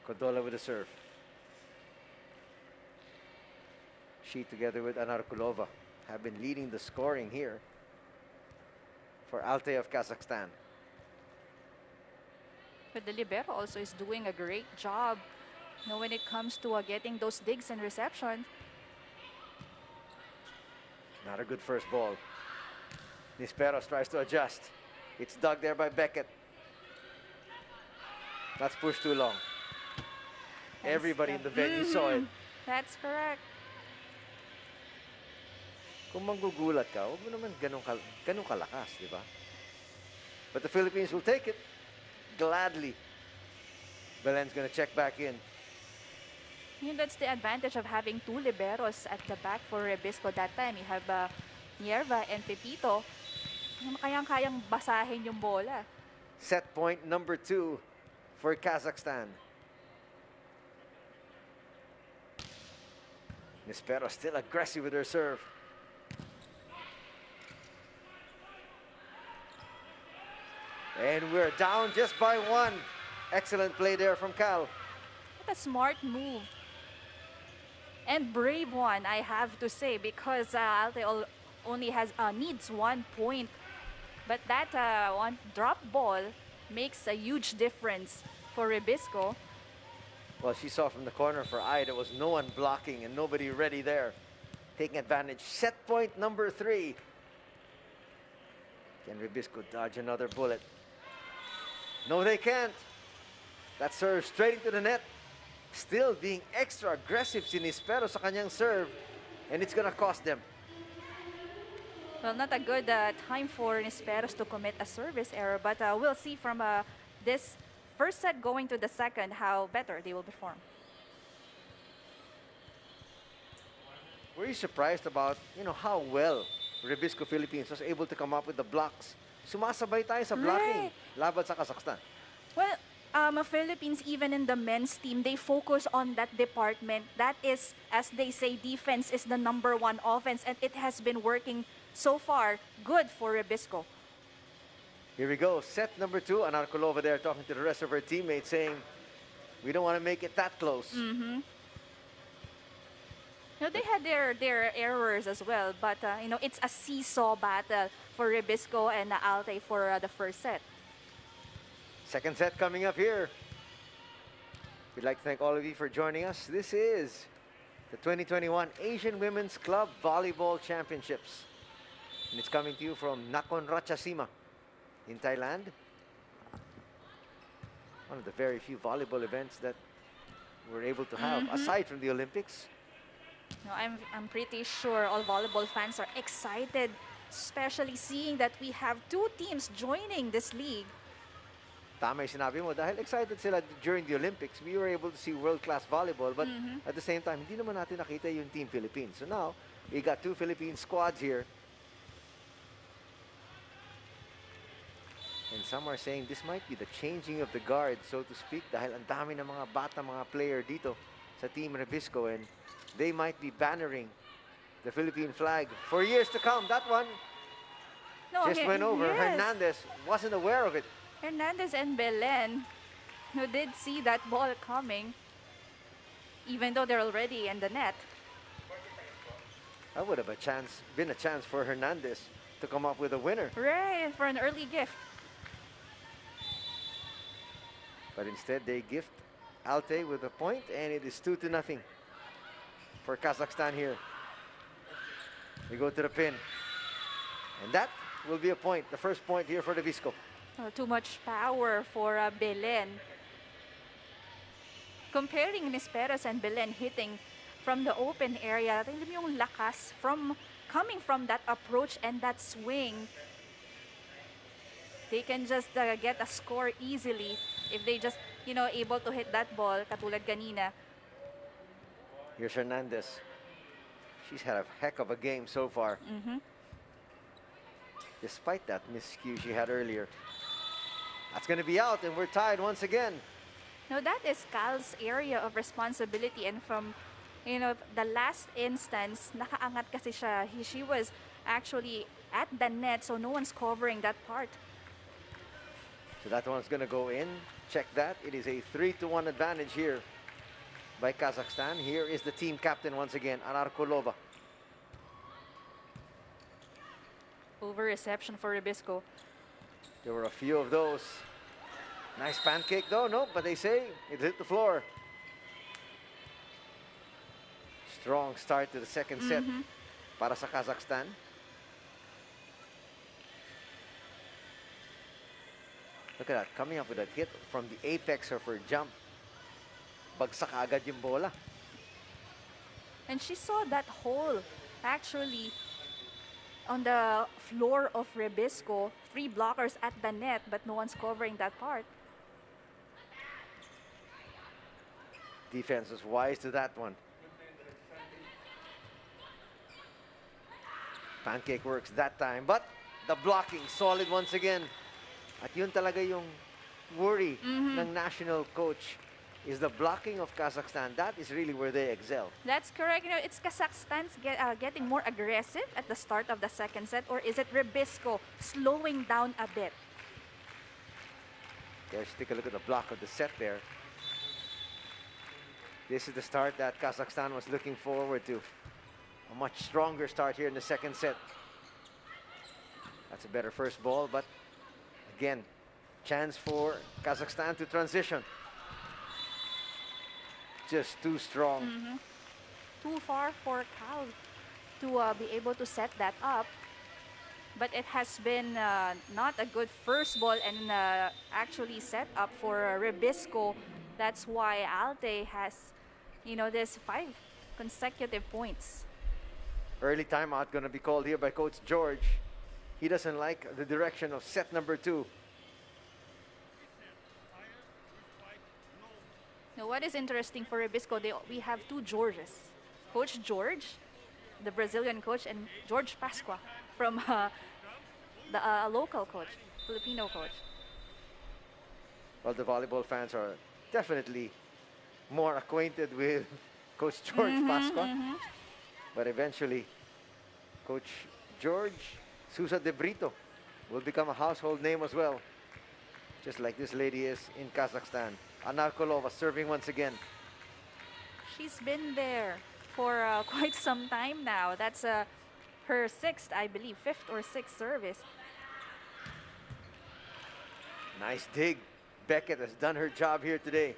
Kodola with a serve. She together with Anarkulova have been leading the scoring here for ALTAY of Kazakhstan. But the libero also is doing a great job when it comes to getting those digs and reception. Not a good first ball. Nisperos tries to adjust. It's dug there by Beckett. That's pushed too long. Everybody in the venue saw it. That's correct. Kung manggugulat ka, huwag mo naman ganun kalakas, di ba? But the Philippines will take it gladly. Belen's gonna check back in. That's the advantage of having 2 liberos at the back for REBISCO that time. You have Nierva and Pepito. Kayang-kayang basahin yung bola. Set point number 2 for Kazakhstan. Nispero still aggressive with her serve. And we're down just by 1. Excellent play there from Cal. What a smart move. And brave one, I have to say, because ALTAY only needs 1 point. But that one drop ball makes a huge difference for REBISCO. Well, she saw from the corner for eye there was no one blocking and nobody ready there. Taking advantage. Set point number 3. Can REBISCO dodge another bullet? No, they can't. That serve straight into the net. Still being extra aggressive si Nispero sa kanyang serve. And it's gonna cost them. Well, not a good time for Nisperos to commit a service error, but we'll see from this first set going to the second how better they will perform. Were you surprised about, how well Rebisco Philippines was able to come up with the blocks? Sumasabay tayo sa blocking. Right. Laban sa Kazakhstan. Well, Philippines, even in the men's team, they focus on that department. That is, as they say, defense is the #1 offense, and it has been working so far good for Rebisco. Here we go. Set number 2. Anarkolova there talking to the rest of her teammates saying, we don't want to make it that close. No, they had their errors as well, but it's a seesaw battle for Rebisco and ALTAY for the first set. Second set coming up here. We'd like to thank all of you for joining us. This is the 2021 Asian Women's Club Volleyball Championships. And it's coming to you from Nakhon Ratchasima in Thailand. One of the very few volleyball events that we're able to have, aside from the Olympics. No, I'm pretty sure all volleyball fans are excited, especially seeing that we have 2 teams joining this league. Tama yung sinabi mo, dahil excited sila during the Olympics, we were able to see world-class volleyball, but at the same time, hindi naman natin nakita yung Team Philippines. So now, we got 2 Philippine squads here. And some are saying this might be the changing of the guard, so to speak, dahil ang dami ng mga bata, mga player dito sa Team Rebisco, and they might be bannering the Philippine flag for years to come. That one just went over. Yes. Hernandez wasn't aware of it. Hernandez and Belen, who did see that ball coming, even though they're already in the net. That would have been a chance for Hernandez to come up with a winner. Right, for an early gift. But instead, they gift ALTAY with a point, and it is 2-0 for Kazakhstan here. We go to the pin. And that will be a point, the first point here for Rebisco. Too much power for Belen. Comparing Nisperos and Belen hitting from the open area, tingnan mo yung lakas coming from that approach and that swing. They can just get a score easily if they just, able to hit that ball, katulad kanina. Here's Hernandez. She's had a heck of a game so far. Despite that miscue she had earlier. That's going to be out, and we're tied once again. Now, that is Cal's area of responsibility, and from, the last instance, nakaangat kasi siya. She was actually at the net, so no one's covering that part. So that one's going to go in. Check that. It is a 3-1 advantage here by Kazakhstan. Here is the team captain once again, Anarkolova. Over reception for Rebisco. There were a few of those. Nice pancake though, no, but they say it hit the floor. Strong start to the second set para sa Kazakhstan. Look at that, coming up with a hit from the apex of her jump. Bagsak agad yung bola. And she saw that hole, actually, on the floor of Rebisco. 3 blockers at the net, but no one's covering that part. Defense was wise to that one. Pancake works that time, but the blocking solid once again. At yun talaga yung worry ng national coach, is the blocking of Kazakhstan. That is really where they excel. That's correct. It's Kazakhstan's getting more aggressive at the start of the second set, or is it Rebisco slowing down a bit? Let's take a look at the block of the set there. This is the start that Kazakhstan was looking forward to. A much stronger start here in the second set. That's a better first ball, but again, chance for Kazakhstan to transition. Just too strong. Too far for Cal to be able to set that up. but it has been not a good first ball and actually set up for REBISCO. That's why ALTAY has, this 5 consecutive points. Early timeout going to be called here by Coach George. He doesn't like the direction of set number 2. Now, what is interesting for REBISCO, we have 2 Georges. Coach George, the Brazilian coach, and George Pasqua from the local coach, Filipino coach. Well, the volleyball fans are definitely more acquainted with Coach George Pasqua. But eventually, Coach George Sousa de Brito will become a household name as well. Just like this lady is in Kazakhstan. Anarkolova serving once again. She's been there for quite some time now. That's her 6th, I believe, 5th or 6th service. Nice dig. Beckett has done her job here today.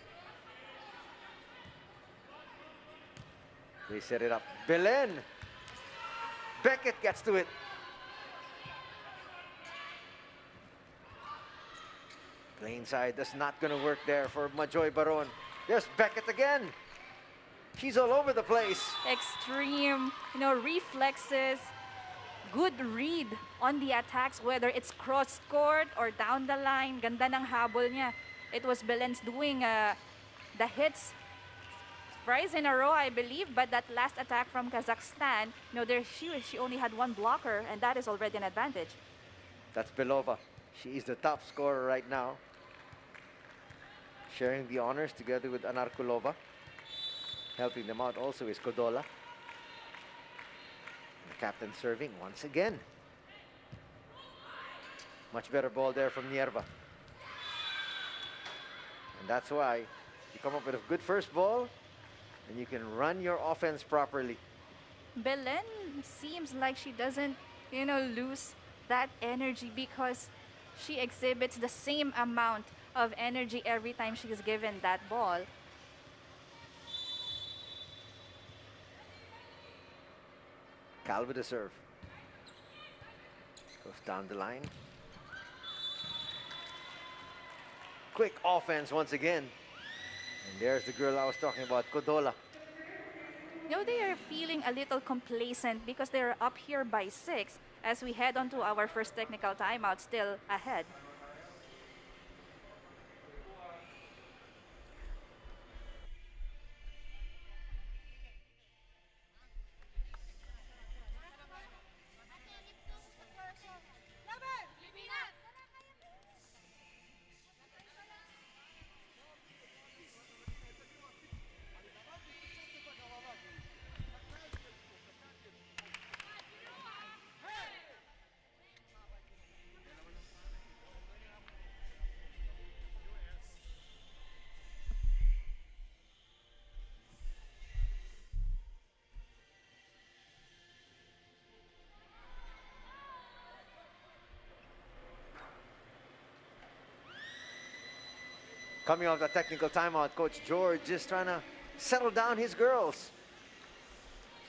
They set it up. Belen. Beckett gets to it. Plain side, that's not going to work there for Majoy Baron. There's Beckett again. She's all over the place. Extreme, reflexes, good read on the attacks, whether it's cross court or down the line. Ganda ng habol niya. It was Belen's doing the hits thrice in a row, I believe, but that last attack from Kazakhstan, she only had 1 blocker, and that is already an advantage. That's Belova. She is the top scorer right now, sharing the honors together with Anarkolova. Helping them out also is Kodola. The captain serving once again. Much better ball there from Nierva. And that's why you come up with a good first ball and you can run your offense properly. Belen seems like she doesn't, lose that energy because she exhibits the same amount of energy every time she is given that ball. Cal with the serve. Goes down the line. Quick offense once again. And there's the girl I was talking about, Kodola. They are feeling a little complacent because they're up here by 6 as we head on to our first technical timeout, still ahead. Coming off the technical timeout, Coach George just trying to settle down his girls.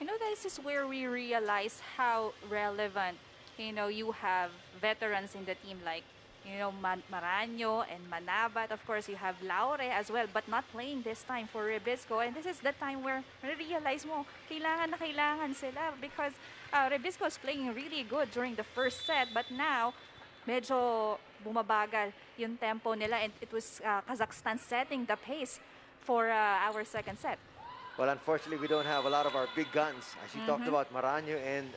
This is where we realize how relevant, you have veterans in the team like, Maraño and Manabat. Of course, you have Laure as well, but not playing this time for REBISCO. And this is the time where realize mo, kailangan na kailangan sila because REBISCO is playing really good during the first set, but now, medyo bumabagal yung tempo nila, and it was Kazakhstan setting the pace for our second set. Well, unfortunately, we don't have a lot of our big guns. As you talked about, Maraño and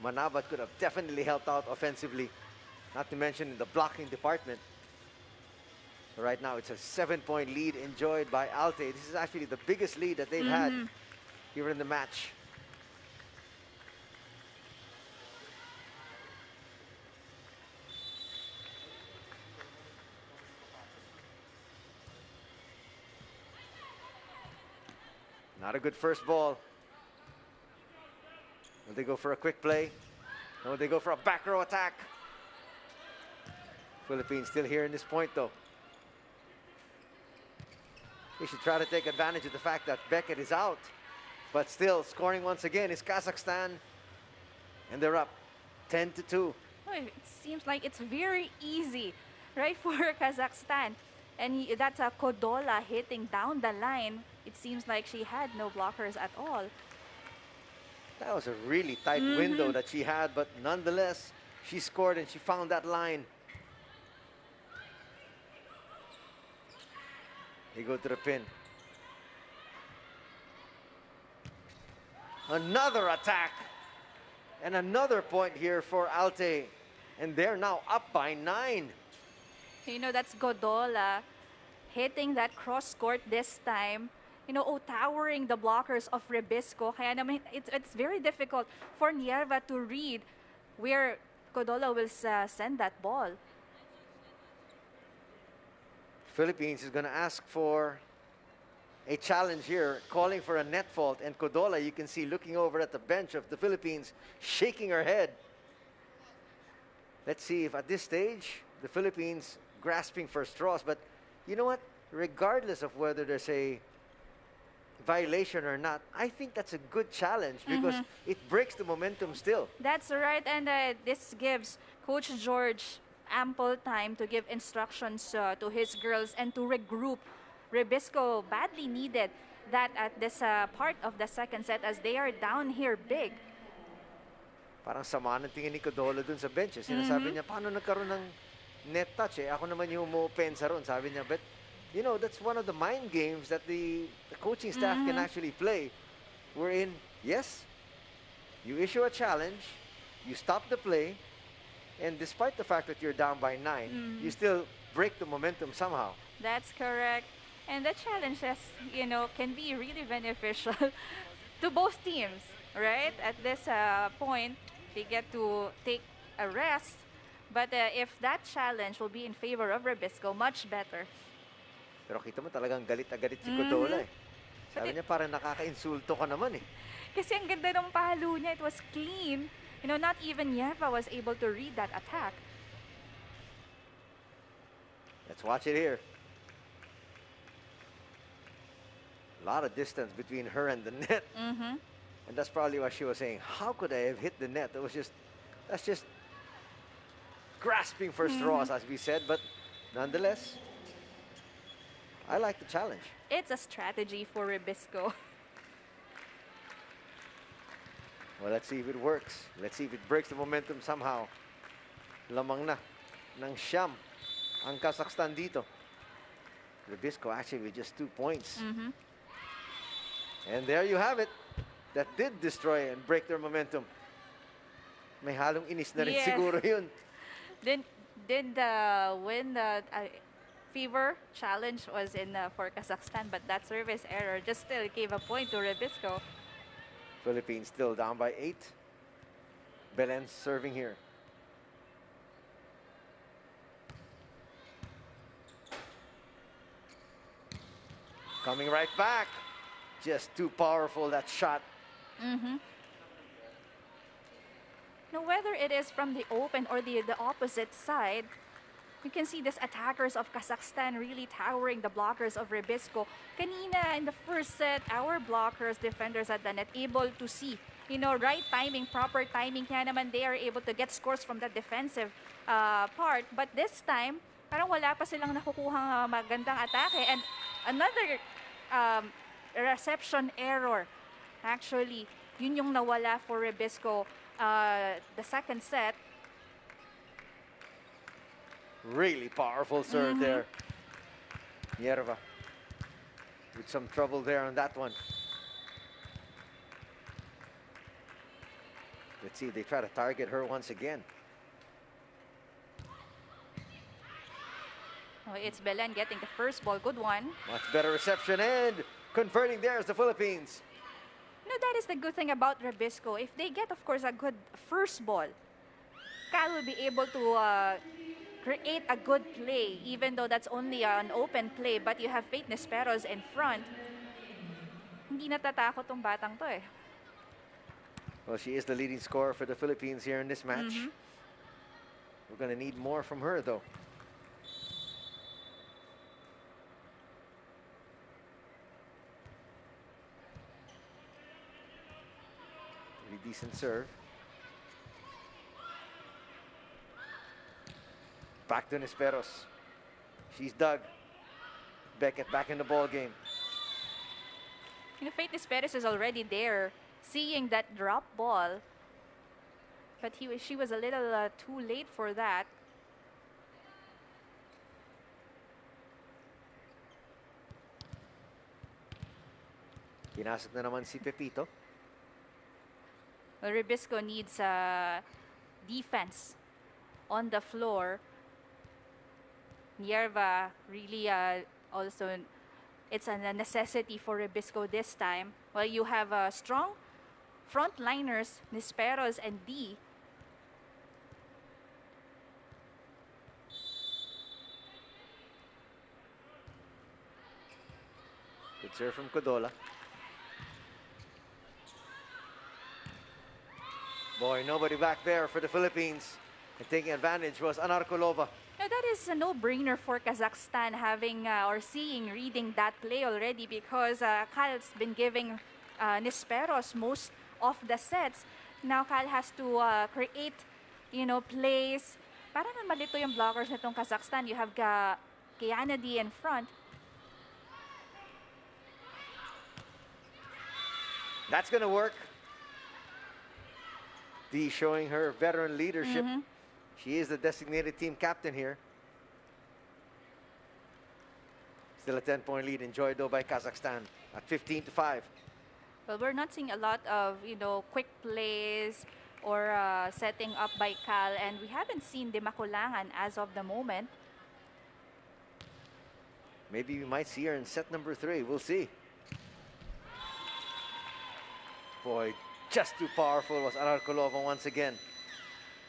Manabat could have definitely helped out offensively, not to mention in the blocking department. Right now, it's a 7-point lead enjoyed by ALTAY. This is actually the biggest lead that they've had here in the match. Not a good first ball. Will they go for a quick play? No, they go for a back row attack. Philippines still here in this point, though. We should try to take advantage of the fact that Beckett is out. But still, scoring once again is Kazakhstan. And they're up 10-2. Oh, it seems like it's very easy, right, for Kazakhstan. And that's a Kodola hitting down the line. It seems like she had no blockers at all. That was a really tight window that she had, but nonetheless, she scored and she found that line. They go to the pin. Another attack. And another point here for ALTAY. And they're now up by 9. You know, that's Godola hitting that cross court this time. You know, towering the blockers of Rebisco. Kaya naman, it's very difficult for Nierva to read where Godola will send that ball. Philippines is going to ask for a challenge here, calling for a net fault. And Kodola, you can see looking over at the bench of the Philippines, shaking her head. Let's see if at this stage, the Philippines grasping for straws. But you know what? Regardless of whether there's a violation or not, I think that's a good challenge because it breaks the momentum still. That's right, and this gives Coach George ample time to give instructions to his girls and to regroup. Rebisco badly needed that at this part of the second set as they are down here big. Parang sama ng tingin ni Kodola dun sa bench. Sinasabi niya, paano nagkaroon ng net touch eh? Ako naman yung umuopensa ron. Sabi niya, but you know, that's one of the mind games that the coaching staff can actually play. Wherein, yes, you issue a challenge, you stop the play, and despite the fact that you're down by 9, you still break the momentum somehow. That's correct. And the challenges, you know, can be really beneficial to both teams, right? At this point, they get to take a rest. But if that challenge will be in favor of Rebisco, much better. Pero kita mo talagang galit na galit si Kodola eh. Sabi niya parang nakaka-insulto ka naman eh. Kasi ang ganda ng palo niya, it was clean. You know, not even Yeva was able to read that attack. Let's watch it here. A lot of distance between her and the net. And that's probably what she was saying. How could I have hit the net? It was just, that's just grasping for straws, as we said. But nonetheless, I like the challenge. It's a strategy for Rebisco. Well, let's see if it works. Let's see if it breaks the momentum somehow. Lamang na ng siyam ang Kazakhstan dito. Rebisco actually with just 2 points. And there you have it. That did destroy and break their momentum. May halong inis na rin siguro yun. Then the win the fever challenge was in for Kazakhstan, but that service error just still gave a point to Rebisco. Philippines still down by 8. Belen serving here. Coming right back. Just too powerful, that shot. Now, whether it is from the open or the opposite side, you can see these attackers of Kazakhstan really towering the blockers of Rebisco. Kanina in the first set, our blockers, defenders at the net, able to see, you know, right timing, proper timing. Kaya naman they are able to get scores from the defensive part. But this time, parang wala pa silang nakukuhang magandang atake. And another reception error. Actually, yun yung nawala for Rebisco the second set. Really powerful serve there. Nierva with some trouble there on that one. Let's see if they try to target her once again. Oh, it's Belen getting the first ball. Good one. Much better reception and converting there is the Philippines. No, that is the good thing about Rebisco. If they get, of course, a good first ball, KAZ will be able to create a good play, even though that's only an open play, but you have Faith Nesperos in front. Hindi natatakot tong batang to eh. Well, she is the leading scorer for the Philippines here in this match. We're going to need more from her, though. Pretty decent serve. Back to Nisperos. She's dug. Beckett back in the ball game. You know, Faith Nisperos is already there, seeing that drop ball. But she was a little too late for that. Pinasok na naman si Pepito. Well, REBISCO needs defense on the floor. Nierva really also, it's a necessity for REBISCO this time. Well, you have strong frontliners, Nisperos and D. Good serve from Codola. Boy, nobody back there for the Philippines. And taking advantage was Anarkolova. Now that is a no-brainer for Kazakhstan having or reading that play already, because Kal's been giving Nisperos most of the sets. Now Kal has to create, you know, plays. Parang malito yung blockers nitong Kazakhstan. You have Kianadi in front. That's going to work. Dee showing her veteran leadership. She is the designated team captain here. Still a 10-point lead enjoyed though by Kazakhstan at 15-5. Well, we're not seeing a lot of, you know, quick plays or setting up by Kal, and we haven't seen Dimakulangan as of the moment. Maybe we might see her in set number 3. We'll see. Boy, just too powerful was Anarkolova once again.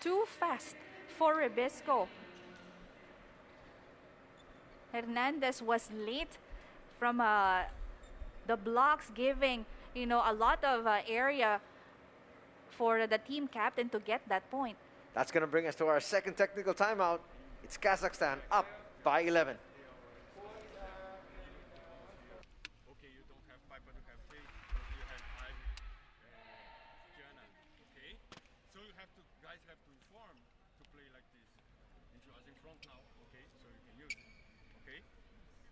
Too fast for REBISCO. Hernandez was late from the blocks, giving, you know, a lot of area for the team captain to get that point. That's going to bring us to our second technical timeout. It's Kazakhstan up by 11. Okay, you don't have Piper, you have Faith, you have Ivy, Jana. Okay, so you have to, guys have to form to play like this. And you are in front now. Okay, so you can use it. Okay,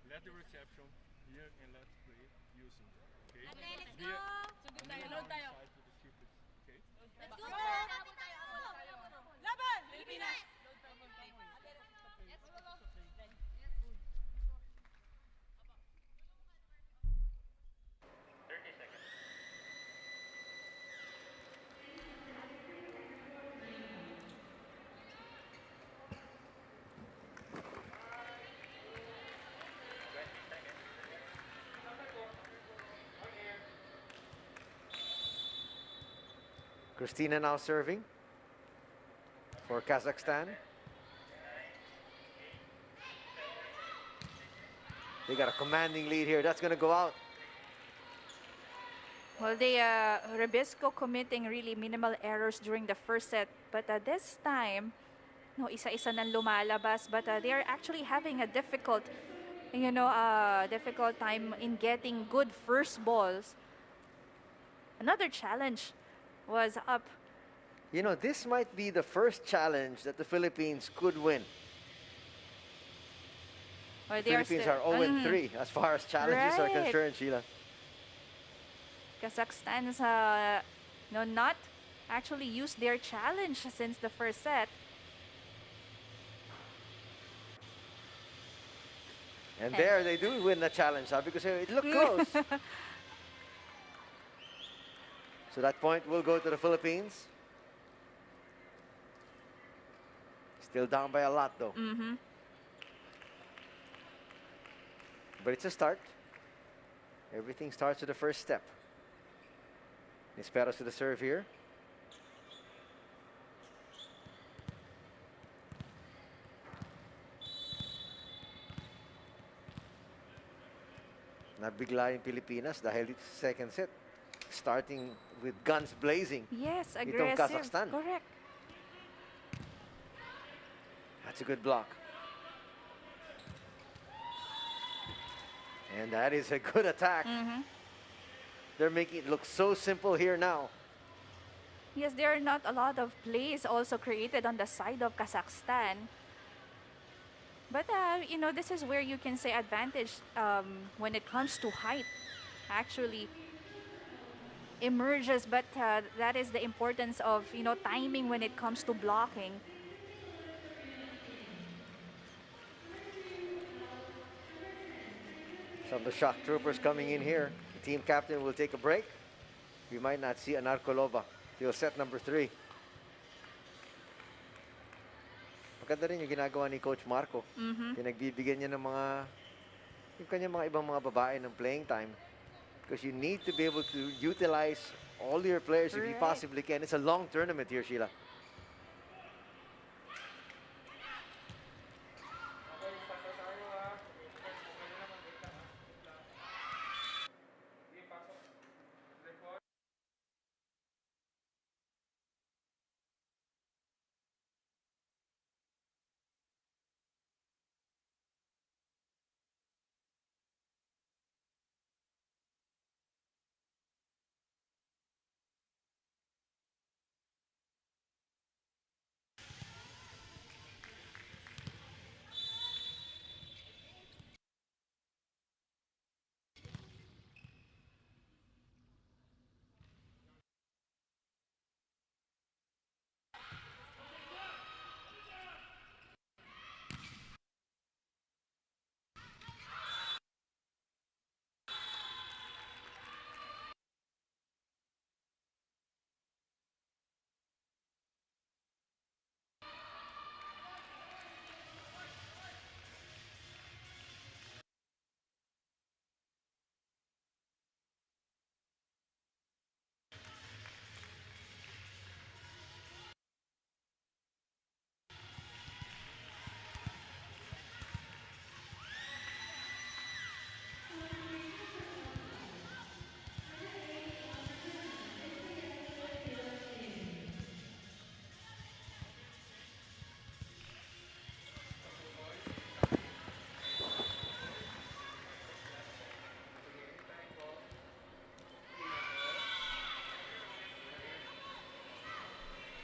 let the reception here and let's play using it. Okay, Ate, let's Here, go! and then on the side to the Cupids. Okay. Let's go! Laban! Pilipinas! Christina now serving for Kazakhstan. They got a commanding lead here. That's going to go out. Well, REBISCO committing really minimal errors during the first set, but this time, no, isa-isa nang lumalabas, but they are actually having a difficult, you know, difficult time in getting good first balls. Another challenge was up. You know, this might be the first challenge that the Philippines could win. Well, The Philippines are 0-3 as far as challenges are Right. concerned, Sheila. Kazakhstan's no, not actually used their challenge since the first set. And there they do win the challenge, huh? Because it looked close. So that point will go to the Philippines. Still down by a lot, though. But it's a start. Everything starts with the first step. Nisperos to the serve here. Nabigla yung Pilipinas dahil it's second set. Starting with guns blazing. Yes, Itong aggressive. Kazakhstan. Correct. That's a good block. And that is a good attack. They're making it look so simple here now. Yes, there are not a lot of plays also created on the side of Kazakhstan. But you know, this is where you can say advantage when it comes to height. Actually, emerges, but that is the importance of, you know, timing when it comes to blocking. Some of the shock troopers coming in here. The team captain will take a break. We might not see Anarkolova till set number 3. Maganda rin yung ginagawa ni Coach Marco. Pinagbibigyan niya ng yung kanyang mga ibang mga babae ng playing time. Because you need to be able to utilize all your players if you possibly can. It's a long tournament here, Sheila.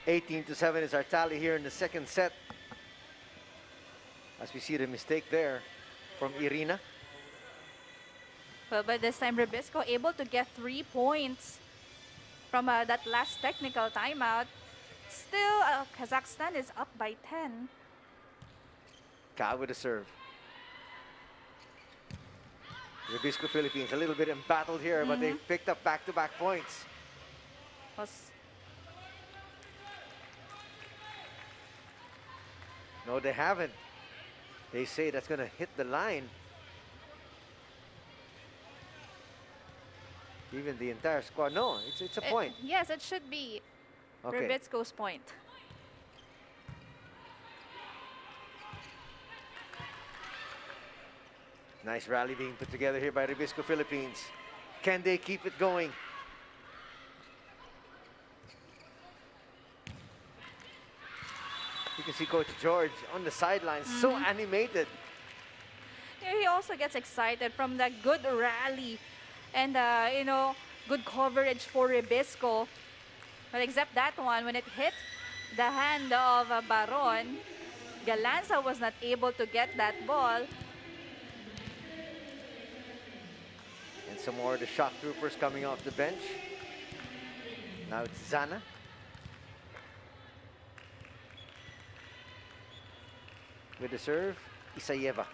(18-7) is our tally here in the second set. As we see the mistake there from Irina. Well, but this time Rebisco able to get 3 points from that last technical timeout. Still, Kazakhstan is up by 10. KAZ with a serve. Rebisco Philippines a little bit embattled here, but they picked up back-to-back points. No, they haven't. They say that's going to hit the line. Even the entire squad. No, it's a point. Yes, it should be Rebisco's point. Nice rally being put together here by Rebisco Philippines. Can they keep it going? You can see Coach George on the sidelines, so animated. He also gets excited from that good rally and, you know, good coverage for Rebisco. But except that one, when it hit the hand of Baron, Galanza was not able to get that ball. And some more of the shock troopers coming off the bench. Now it's Zana. With the serve, Isayeva.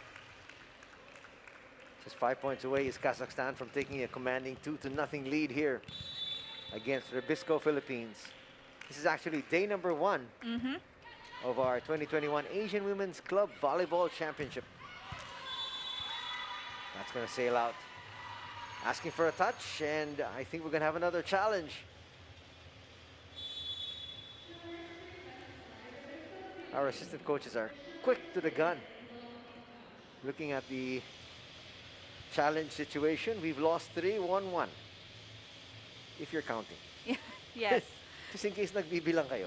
Just 5 points away is Kazakhstan from taking a commanding 2-0 lead here against Rebisco Philippines. This is actually day number 1 of our 2021 Asian Women's Club Volleyball Championship. That's going to sail out. Asking for a touch, and I think we're going to have another challenge. Our assistant coaches are quick to the gun. Looking at the challenge situation, we've lost 3, 1-1. If you're counting. Yes. Just in case nagbibilang kayo.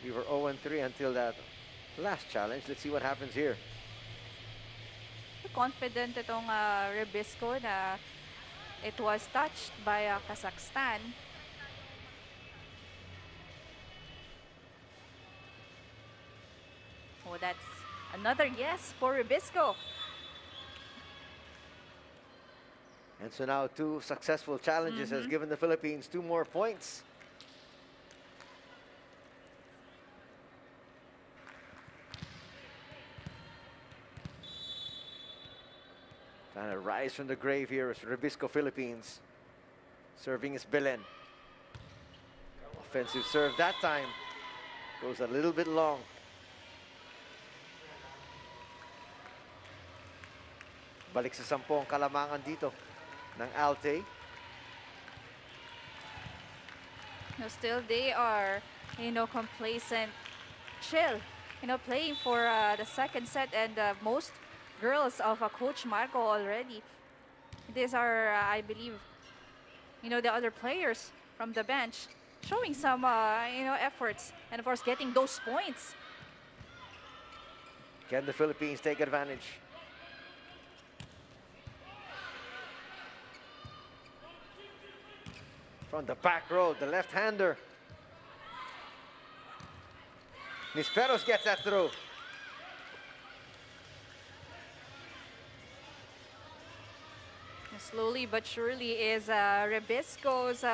We were 0-3 until that last challenge. Let's see what happens here. Confident itong Rebisco na it was touched by Kazakhstan. Oh, that's another yes for Rebisco. And so now 2 successful challenges has given the Philippines 2 more points. Trying to rise from the grave here is Rebisco Philippines. Serving is Belen. Offensive serve that time. Goes a little bit long. Balik sa 10 ang kalamangan dito ng ALTAY. No, still they are, complacent, chill, playing for the second set, and most girls of Coach Marco already. These are, I believe, the other players from the bench showing some, efforts, and of course getting those points. Can the Philippines take advantage? From the back row, the left-hander. Nisperos gets that through. Slowly but surely is Rebisco's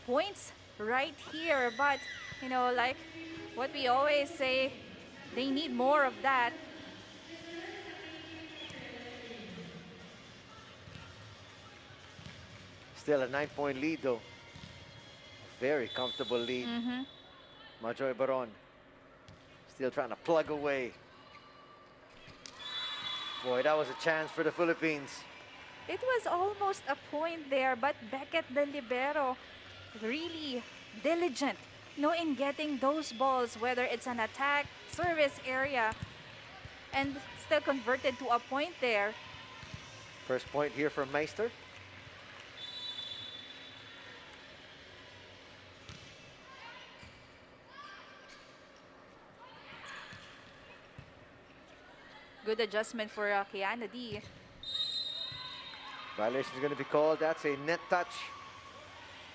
points right here. But, like what we always say, they need more of that. Still a 9-point lead, though. Very comfortable lead. Majoy Baron still trying to plug away. Boy, that was a chance for the Philippines. It was almost a point there, but Beckett, the libero, really diligent, in getting those balls, whether it's an attack, service area, and still converted to a point there. First point here for Meister. Good adjustment for Kiana D. Violation is going to be called. That's a net touch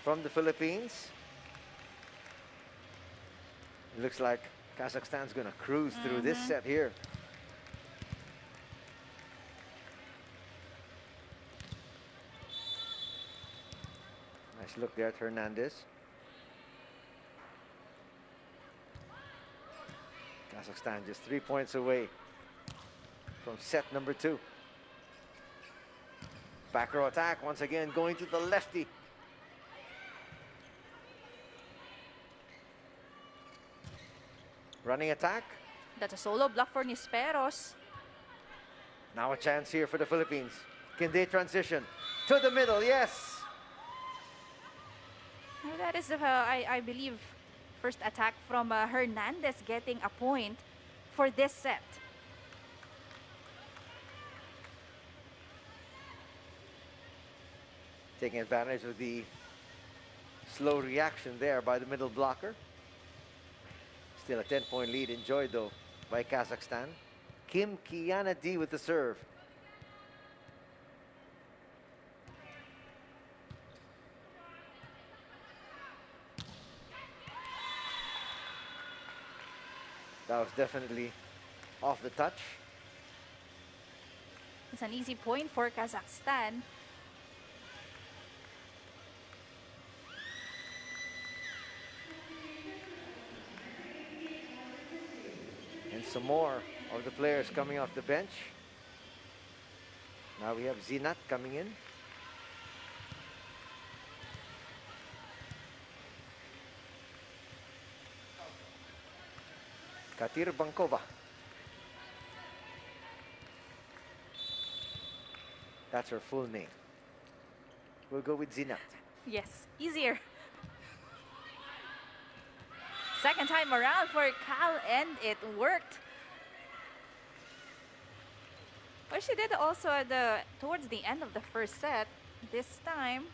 from the Philippines. It looks like Kazakhstan's going to cruise through this set here. Nice look there at Hernandez. Kazakhstan just 3 points away from set number 2. Back row attack once again going to the lefty. Running attack. That's a solo block for Nisperos. Now a chance here for the Philippines. Can they transition to the middle? Yes. Well, that is, I believe, first attack from Hernandez getting a point for this set. Taking advantage of the slow reaction there by the middle blocker. Still a 10-point lead enjoyed, though, by Kazakhstan. Kim Kiana D with the serve. That was definitely off the touch. It's an easy point for Kazakhstan. And some more of the players coming off the bench. Now we have Zinat coming in. Katir Bankova. That's her full name. We'll go with Zinat. Yes, easier. Second time around for Cal, and it worked. Well, she did also at towards the end of the first set. This time,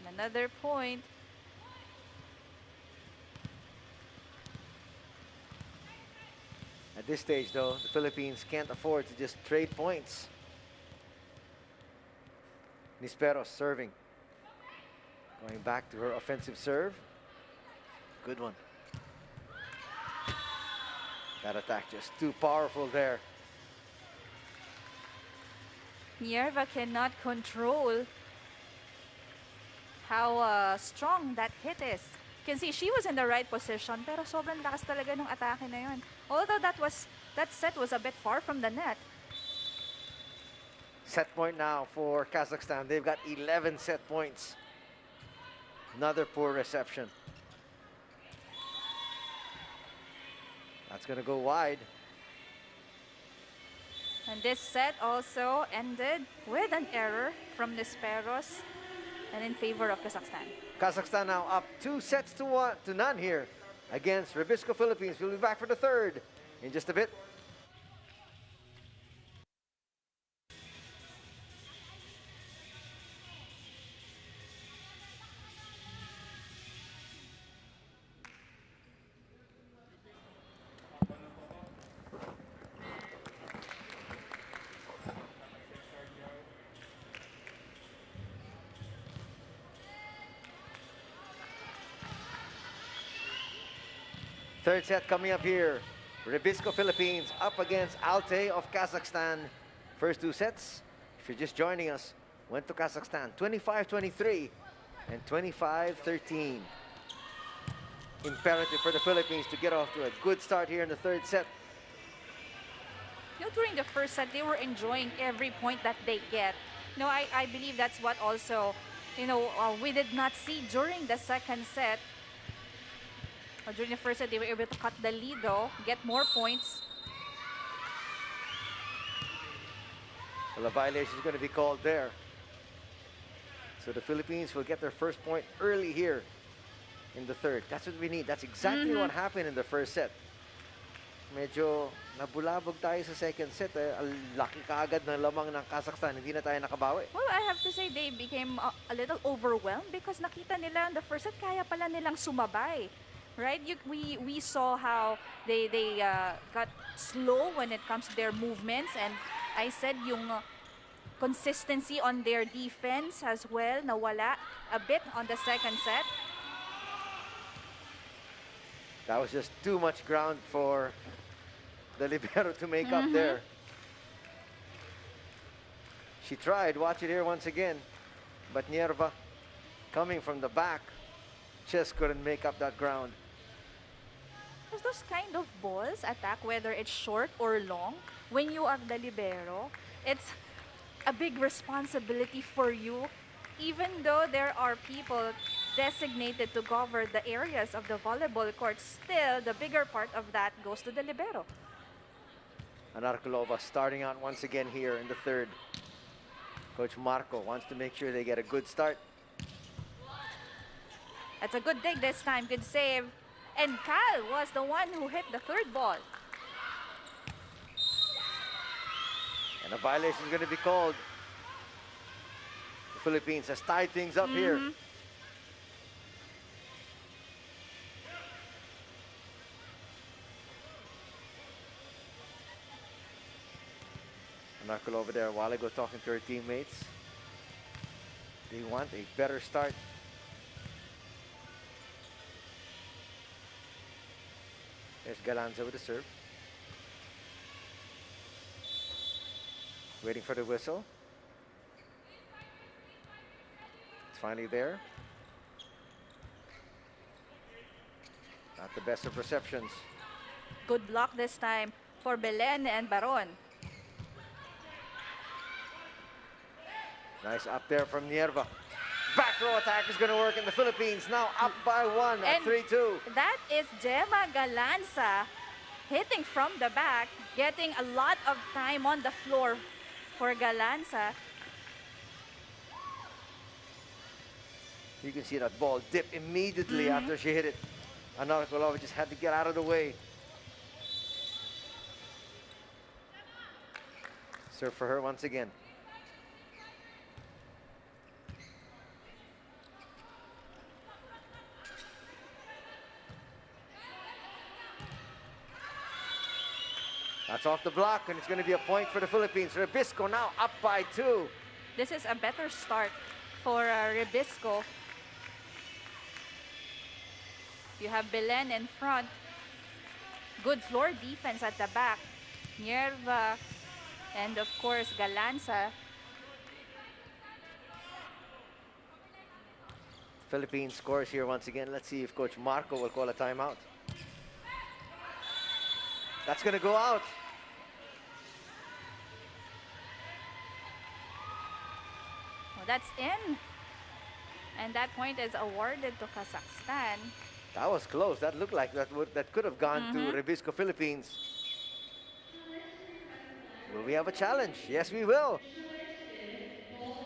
another point. At this stage, though, the Philippines can't afford to just trade points. Nisperos serving. Going back to her offensive serve. Good one. That attack just too powerful there. Mierva cannot control how strong that hit is. You can see she was in the right position, pero sobrang lakas talaga ng atake na yun. Although that set was a bit far from the net. Set point now for Kazakhstan. They've got 11 set points. Another poor reception. That's going to go wide. And this set also ended with an error from Nisperos and in favor of Kazakhstan. Kazakhstan now up 2 sets to none here against REBISCO Philippines. We'll be back for the third in just a bit. Third set coming up here. REBISCO Philippines up against ALTAY of Kazakhstan. First 2 sets, if you're just joining us, went to Kazakhstan 25-23 and 25-13. Imperative for the Philippines to get off to a good start here in the third set. You know, during the first set, they were enjoying every point that they get. You know, I believe that's what also, you know, we did not see during the second set. During the first set, they were able to cut the lead, though, get more points. Well, a violation is going to be called there. So the Philippines will get their first point early here in the third. That's what we need. That's exactly what happened in the first set. Medyo nabulabog tayo sa second set. Ang laki kaagad ng lamang ng Kazakhstan. Hindi na tayo nakabawi. Well, I have to say they became a little overwhelmed because nakita nila in the first set, kaya pala nilang sumabay. Right? We saw how they got slow when it comes to their movements, and I said yung consistency on their defense as well nawala a bit on the second set. That was just too much ground for the libero to make up there. She tried. Watch it here once again. But Nierva, coming from the back, just couldn't make up that ground. Because those kind of balls attack, whether it's short or long, when you are the libero, it's a big responsibility for you, even though there are people designated to cover the areas of the volleyball court. Still, the bigger part of that goes to the libero. Anarkulova starting out once again here in the third. Coach Marco wants to make sure they get a good start. That's a good dig this time, good save. And Kyle was the one who hit the third ball. And a violation is going to be called. The Philippines has tied things up here. Anarkulova there a while ago talking to her teammates. They want a better start. There's Galanza with the serve. Waiting for the whistle. It's finally there. Not the best of receptions. Good block this time for Belen and Baron. Nice up there from Nierva. Back row attack is going to work in the Philippines. Now up by 1 at 3-2. That is Gemma Galanza hitting from the back, getting a lot of time on the floor for Galanza. You can see that ball dip immediately after she hit it. Anarkulova just had to get out of the way. Serve for her once again. That's off the block, and it's going to be a point for the Philippines. REBISCO now up by 2. This is a better start for REBISCO. You have Belen in front. good floor defense at the back. Nierva and of course Galanza. Philippines scores here once again. Let's see if Coach Marco will call a timeout. That's going to go out. Well, that's in. And that point is awarded to Kazakhstan. That was close. That looked like that could have gone to Rebisco Philippines. Will we have a challenge? Yes, we will.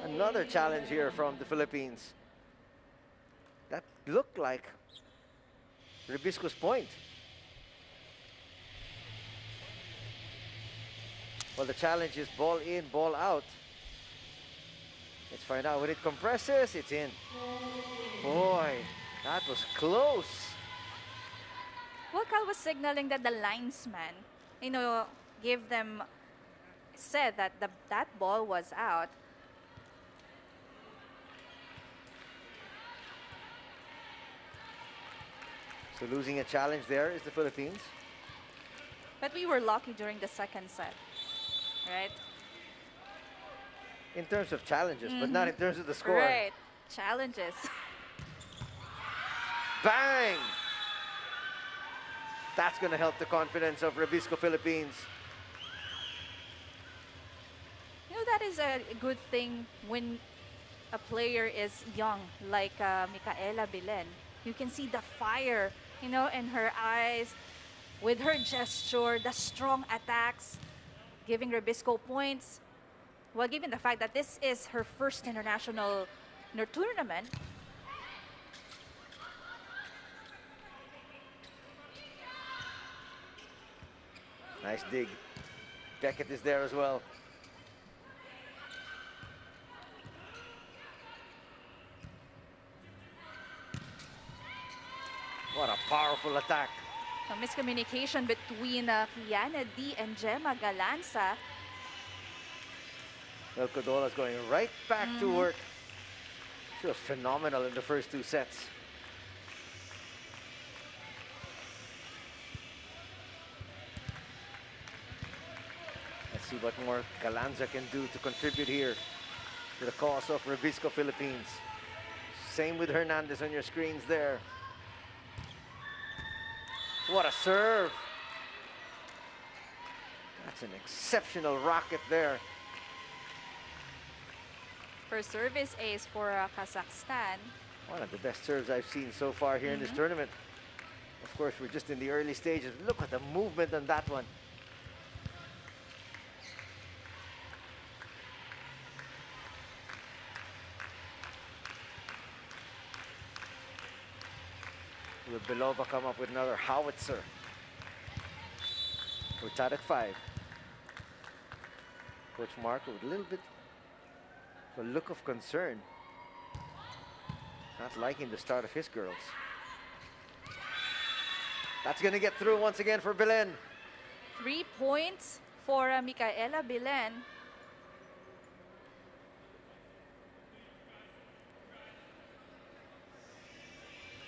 Another challenge here from the Philippines. That looked like Rebisco's point. Well, the challenge is ball in, ball out. Let's find out. When it compresses, it's in. Boy, that was close. Well, Cal was signaling that the linesman, said that that ball was out. So losing a challenge there is the Philippines. But we were lucky during the second set, right? In terms of challenges, but not in terms of the score. Right, challenges. Bang! That's going to help the confidence of Rebisco Philippines. That is a good thing when a player is young, like Micaela Bilen. You can see the fire, in her eyes, with her gesture, the strong attacks, giving Rebisco points. Well, given the fact that this is her first international tournament, nice dig. Beckett is there as well. What a powerful attack. a miscommunication between Kiana D and Gemma Galanza. Well, Codola's going right back to work. She was phenomenal in the first two sets. Let's see what more Galanza can do to contribute here to the cause of Rebisco Philippines. Same with Hernandez on your screens there. What a serve. That's an exceptional rocket there. First service ace for Kazakhstan. One of the best serves I've seen so far here in this tournament. Of course, we're just in the early stages. Look at the movement on that one. Will Belova come up with another howitzer? We're tied at 5. Coach Marco with a little bit of a look of concern. Not liking the start of his girls. That's going to get through once again for Belen. 3 points for Micaela Bilen.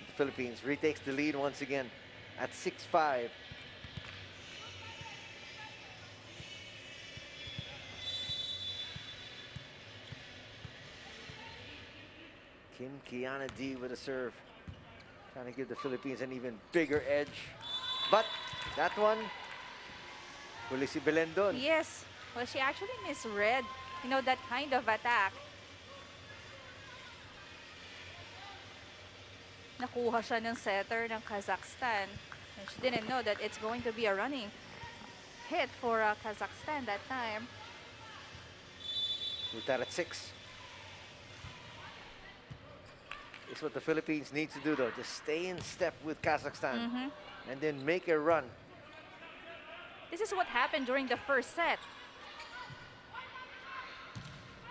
The Philippines retakes the lead once again at 6-5. Kim Kiana D with a serve. Trying to give the Philippines an even bigger edge. But that one, huli si Belen doon. Yes. Well, she actually misread, that kind of attack. Nakuha siya ng setter ng Kazakhstan. And she didn't know that it's going to be a running hit for Kazakhstan that time. We're tied at 6. It's what the Philippines need to do, though. Just stay in step with Kazakhstan and then make a run. This is what happened during the first set.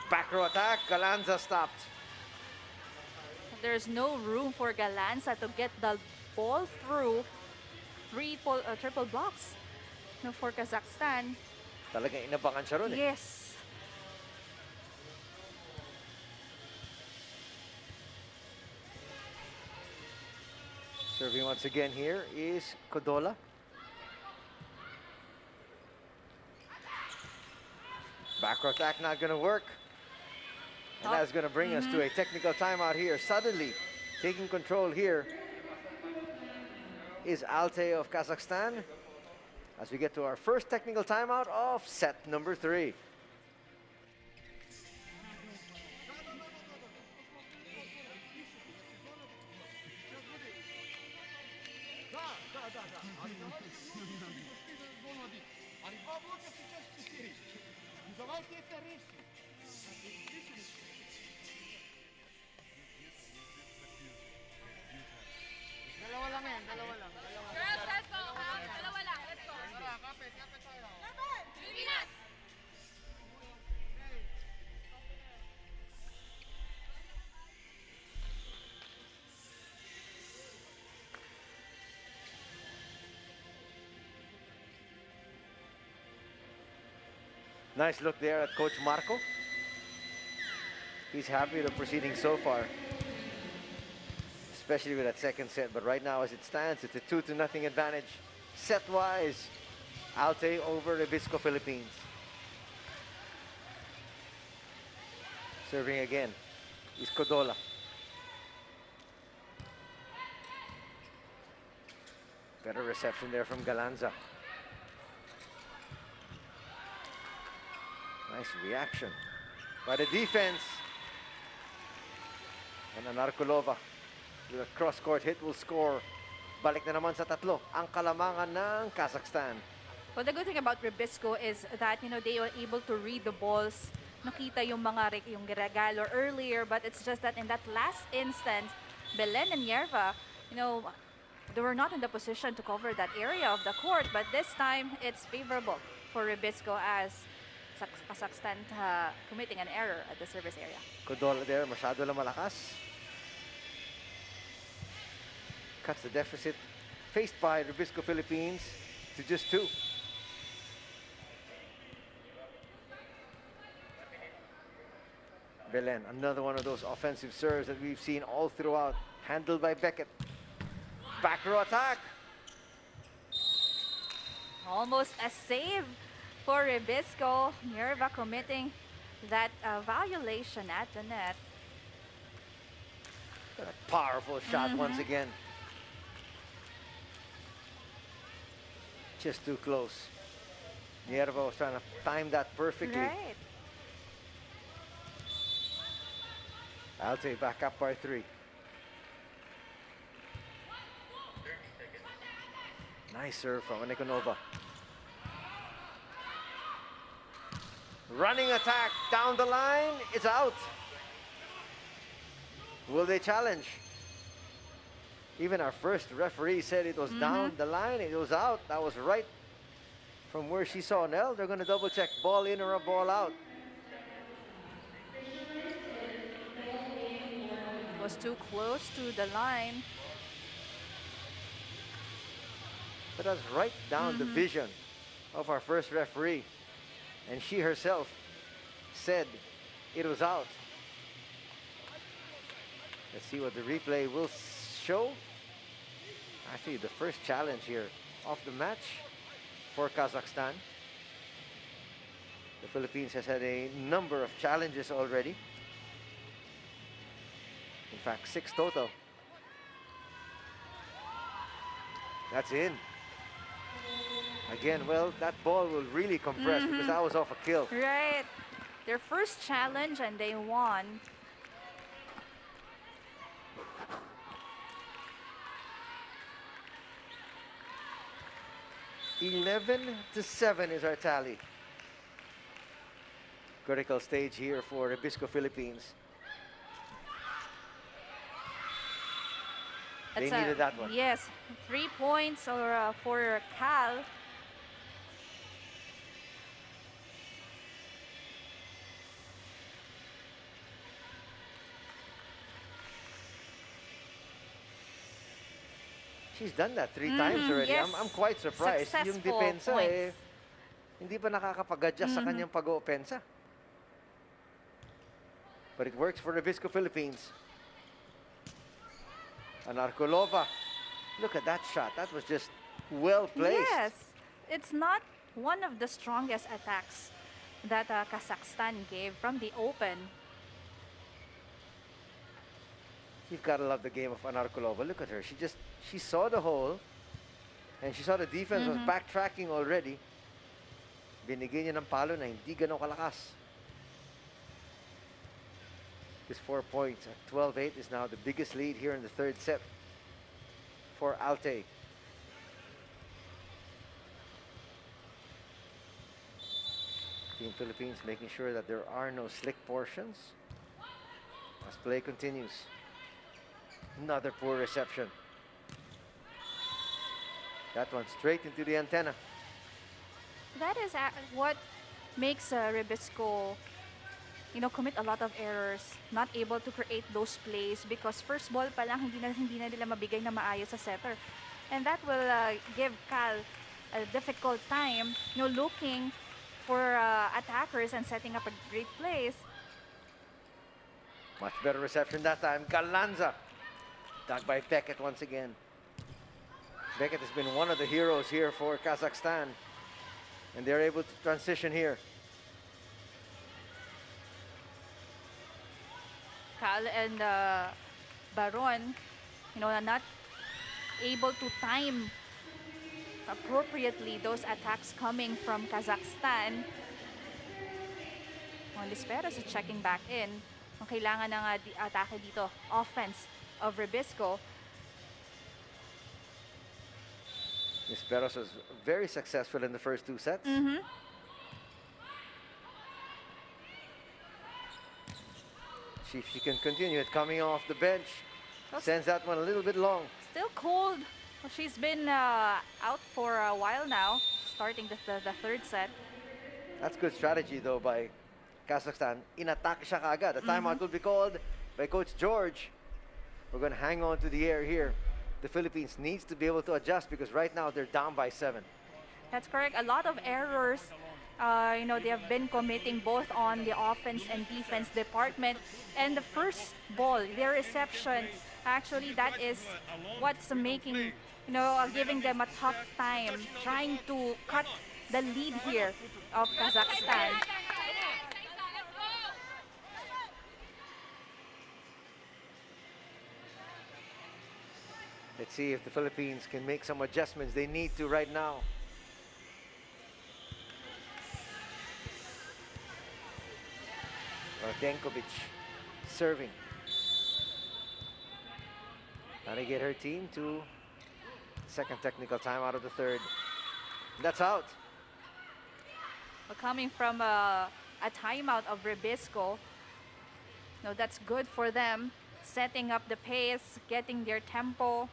Back row attack. Galanza stopped. There's no room for Galanza to get the ball through triple blocks for Kazakhstan. Talagang inabangan siya ron eh. Yes. Serving once again here is Codola. Half-court attack not going to work. And that's going to bring us to a technical timeout here. Suddenly, taking control here is ALTAY of Kazakhstan as we get to our first technical timeout of set number 3. Girls, let's go. Dalawa lang. Let's go. Pilipinas! Nice look there at Coach Marco. He's happy with the proceedings so far, especially with that second set. But right now, as it stands, it's a 2-0 advantage. Set-wise, ALTAY over REBISCO Philippines. Serving again is Kodola. Better reception there from Galanza. Nice reaction by the defense. And Anarkulova with a cross-court hit will score. Balik na naman sa tatlo ang kalamangan ng Kazakhstan. Well, the good thing about REBISCO is that, you know, they were able to read the balls. Nakita yung mga yung regalo earlier, but it's just that in that last instance, Belen and Yerva, you know, they were not in the position to cover that area of the court. But this time, it's favorable for REBISCO as Kazakhstan committing an error at the service area. Kodola there, masyado lang malakas. Cuts the deficit faced by REBISCO Philippines to just 2. Belen, another one of those offensive serves that we've seen all throughout, handled by Beckett. Back row attack. Almost a save for REBISCO. Yerva committing that violation at the net. A powerful shot once again. Just too close. Yerva was trying to time that perfectly. Right. ALTAY back up by 3. Nice serve from Nikonova. Running attack down the line. It's out. Will they challenge? Even our first referee said it was down the line. It was out. That was right from where she saw Nell. They're going to double check ball in or a ball out. It was too close to the line. But that's right down the vision of our first referee. And she herself said it was out. Let's see what the replay will show. Actually, the first challenge here of the match for Kazakhstan. The Philippines has had a number of challenges already. In fact, 6 total. That's in. Again, well, that ball will really compress because that was off a kill. Right. Their first challenge and they won. (11-7) is our tally. Critical stage here for REBISCO Philippines. They needed that one. Yes, 3 points or for Cal. She's done that 3 times already. Yes. I'm quite surprised. Yung Successful depensa points. hindi pa nakakapag-adjust sa kanyang pag-oopensa. But it works for REBISCO Philippines. Anarkulova. Look at that shot. That was just well placed. Yes, it's not one of the strongest attacks that Kazakhstan gave from the open. You've got to love the game of Anarkulova. Look at her. She saw the hole and she saw the defense was backtracking already. Binigyan niya ng palo na hindi ganun kalakas. This 4 points at 12-8 is now the biggest lead here in the third set for ALTAY. Team Philippines making sure that there are no slick portions as play continues. Another poor reception. That one straight into the antenna. That is what makes REBISCO, commit a lot of errors, not able to create those plays because first ball pa lang hindi na nila mabigay na maayos sa setter. And that will give Cal a difficult time, looking for attackers and setting up a great plays. Much better reception that time. Galanza. Dug by Beckett once again. Beckett has been one of the heroes here for Kazakhstan. And they're able to transition here. Cal and Baron, not able to time appropriately those attacks coming from Kazakhstan. Lisperos is checking back in. Ang kailangan ng atake dito, offense of REBISCO. Lisperos was very successful in the first 2 sets. See if she can continue it coming off the bench. Sends that one a little bit long. Still cold. Well, she's been out for a while now, starting the third set. That's good strategy though by Kazakhstan. In-attack siya kaagad. A timeout will be called by Coach George. We're going to hang on to the air here. The Philippines needs to be able to adjust because right now they're down by 7. That's correct. A lot of errors, they have been committing both on the offense and defense department. And the first ball, their reception, actually that is what's making, giving them a tough time, trying to cut the lead here of Kazakhstan. Let's see if the Philippines can make some adjustments. They need to right now. Denkovic serving. Trying to get her team to second technical time out of the third. That's out. Well, coming from a timeout of REBISCO, that's good for them. Setting up the pace, getting their tempo.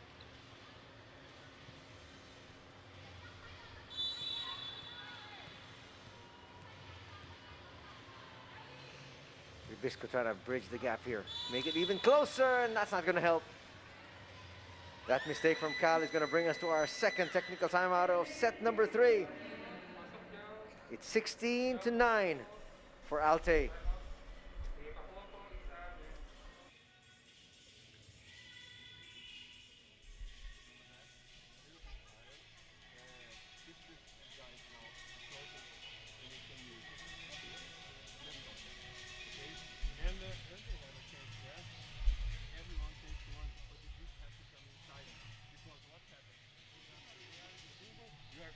REBISCO trying to bridge the gap here. Make it even closer, and that's not going to help. That mistake from Cal is going to bring us to our second technical timeout of set number 3. It's 16-9 for ALTAY.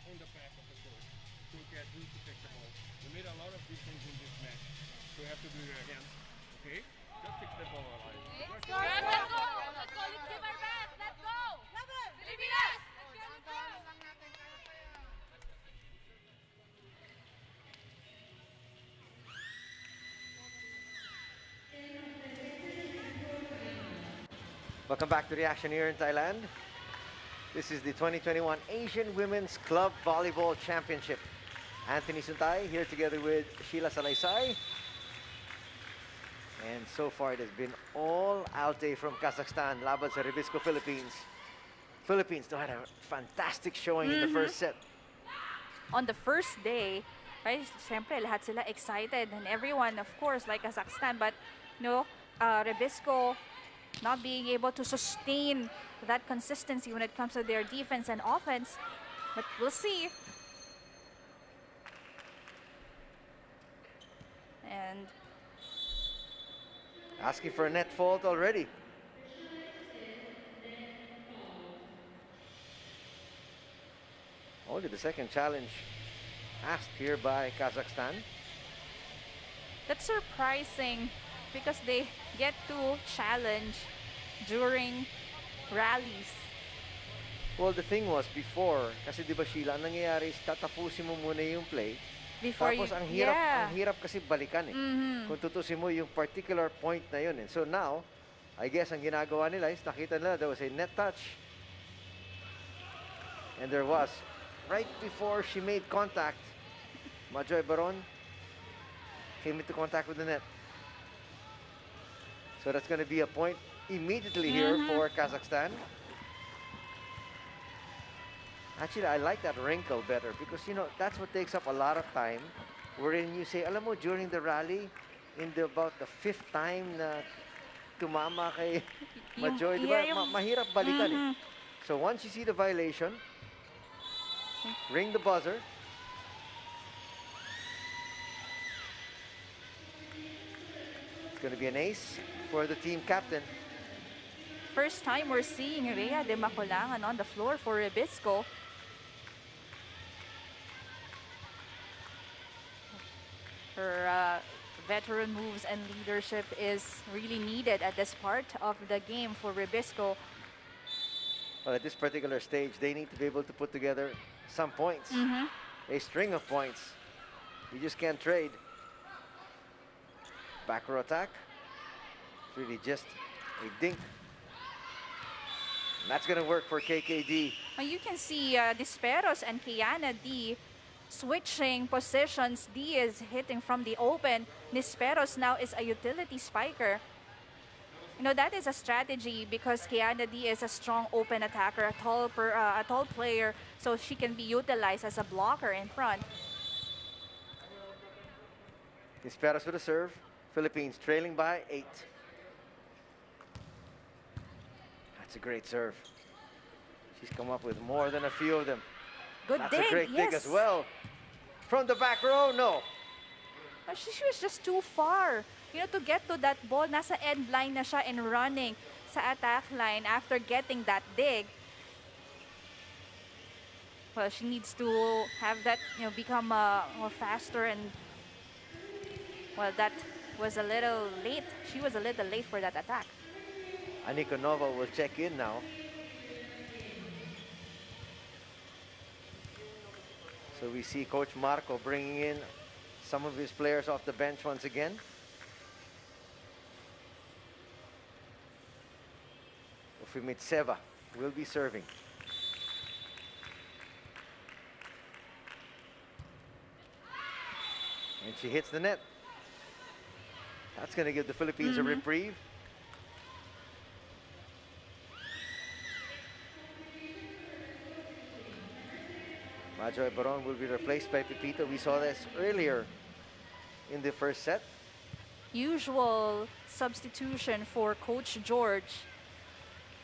On the back of the court to get who to take the ball. We made a lot of difference in this match. So we have to do it again. Okay? Just take the ball alive. Let's go! Let's go! Let's give our best! Let's go! Pilipinas! Welcome back to the action here in Thailand. This is the 2021 Asian Women's Club Volleyball Championship. Anthony Suntay here together with Sheila Salaysay. And so far it has been all ALTAY from Kazakhstan, laban sa REBISCO Philippines. Philippines had a fantastic showing in the first set. On the first day, right, syempre lahat sila excited and everyone, of course, like Kazakhstan, but REBISCO not being able to sustain that consistency when it comes to their defense and offense. But we'll see. And Asking for a net fault already. Only the second challenge asked here by Kazakhstan. that's surprising because they get to challenge during rallies. Well, the thing was before, kasi di ba Sheila, ang nangyayari is tatapusin mo muna yung play. Before Tapos you, ang hirap kasi balikan eh. Kung tutusin mo yung particular point na yun eh. So now, I guess ang ginagawa nila is nakita nila there was a net touch. And there was. Right before she made contact, Majoy Baron came into contact with the net. So that's going to be a point immediately here for Kazakhstan. Actually, I like that wrinkle better because, you know, that's what takes up a lot of time. Wherein you say, alam mo, during the rally, in about the 5th time na tumama kay Majoy, di ba? Mahirap balikan eh. So once you see the violation, ring the buzzer. It's going to be an ace for the team captain. First time we're seeing Rhea de Maculangan on the floor for REBISCO. Her veteran moves and leadership is really needed at this part of the game for REBISCO. Well, at this particular stage, they need to be able to put together some points. A string of points. You just can't trade. Back row attack. It's really just a dink. And that's going to work for KKD. You can see Disperos and Kiana D switching positions. D is hitting from the open. Disperos now is a utility spiker. You know, that is a strategy because Kiana D is a strong open attacker, a tall player, so she can be utilized as a blocker in front. Disperos with a serve. Philippines trailing by 8. That's a great serve. She's come up with more than a few of them. Good That's dig, a great dig yes. as well. From the back row, no. She was just too far. You know, to get to that ball, nasa end line na siya and running sa attack line after getting that dig. Well, she needs to have that, you know, become more faster and, well, that was a little late. She was a little late for that attack. Anika Nova will check in now. So we see Coach Marco bringing in some of his players off the bench once again. Ufimitseva will be serving. And she hits the net. That's going to give the Philippines a reprieve. Majoy Baron will be replaced by Pepito. We saw this earlier in the first set. Usual substitution for Coach George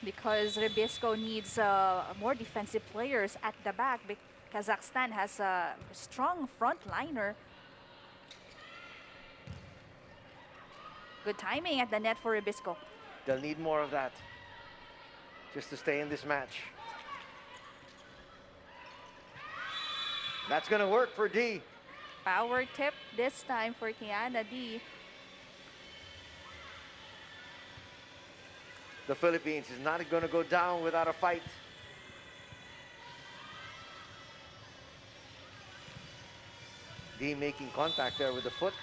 because REBISCO needs more defensive players at the back. Kazakhstan has a strong frontliner. Good timing at the net for REBISCO. They'll need more of that just to stay in this match. That's going to work for D. Power tip this time for Kiana D. The Philippines is not going to go down without a fight. D making contact there with the foot.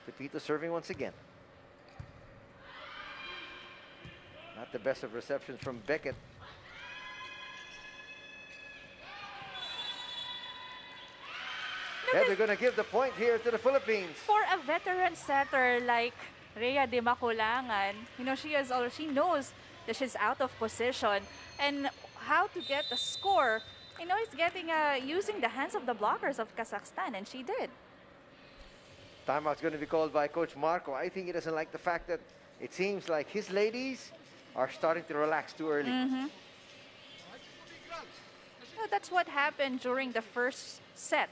Pepito serving once again. Not the best of receptions from Beckett. Yeah, they're going to give the point here to the Philippines. For a veteran setter like Rhea de Maculangan, you know, she knows that she's out of position and how to get a score. You know, it's getting using the hands of the blockers of Kazakhstan, and she did. Timeout's going to be called by Coach Marco. I think he doesn't like the fact that it seems like his ladies are starting to relax too early. Well, that's what happened during the first set.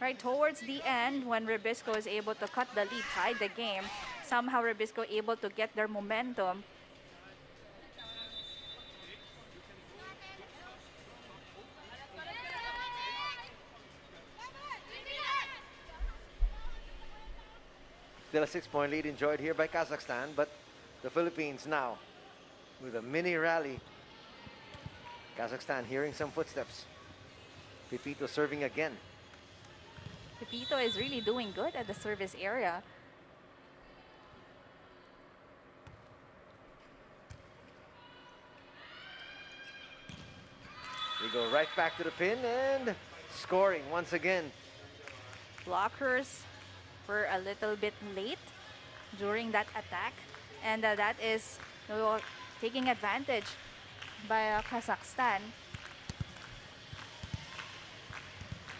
Right towards the end, when Rebisco is able to cut the lead, tie the game, somehow Rebisco able to get their momentum. Still a 6-point lead enjoyed here by Kazakhstan, but the Philippines now with a mini rally. Kazakhstan hearing some footsteps. Pipito serving again. Pepito is really doing good at the service area. We go right back to the pin and scoring once again. Blockers were a little bit late during that attack, and that is taking advantage by Kazakhstan.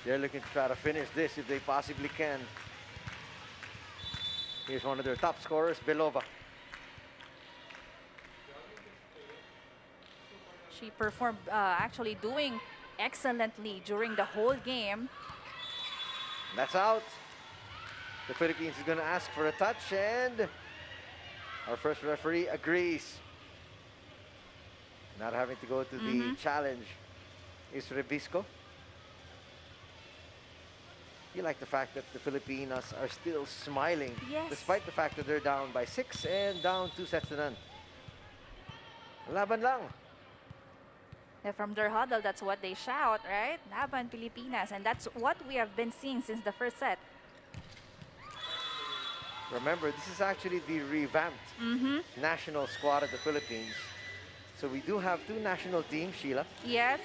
They're looking to try to finish this if they possibly can. Here's one of their top scorers, Belova. She performed actually doing excellently during the whole game. That's out. The Philippines is going to ask for a touch, and our first referee agrees. Not having to go to the challenge is Rebisco. You like the fact that the Filipinas are still smiling, Yes. despite the fact that they're down by 6 and down 2-0. Laban lang. From their huddle, that's what they shout, right? Laban Pilipinas, and that's what we have been seeing since the first set. Remember, this is actually the revamped national squad of the Philippines. So we do have 2 national teams, Sheila. Yes,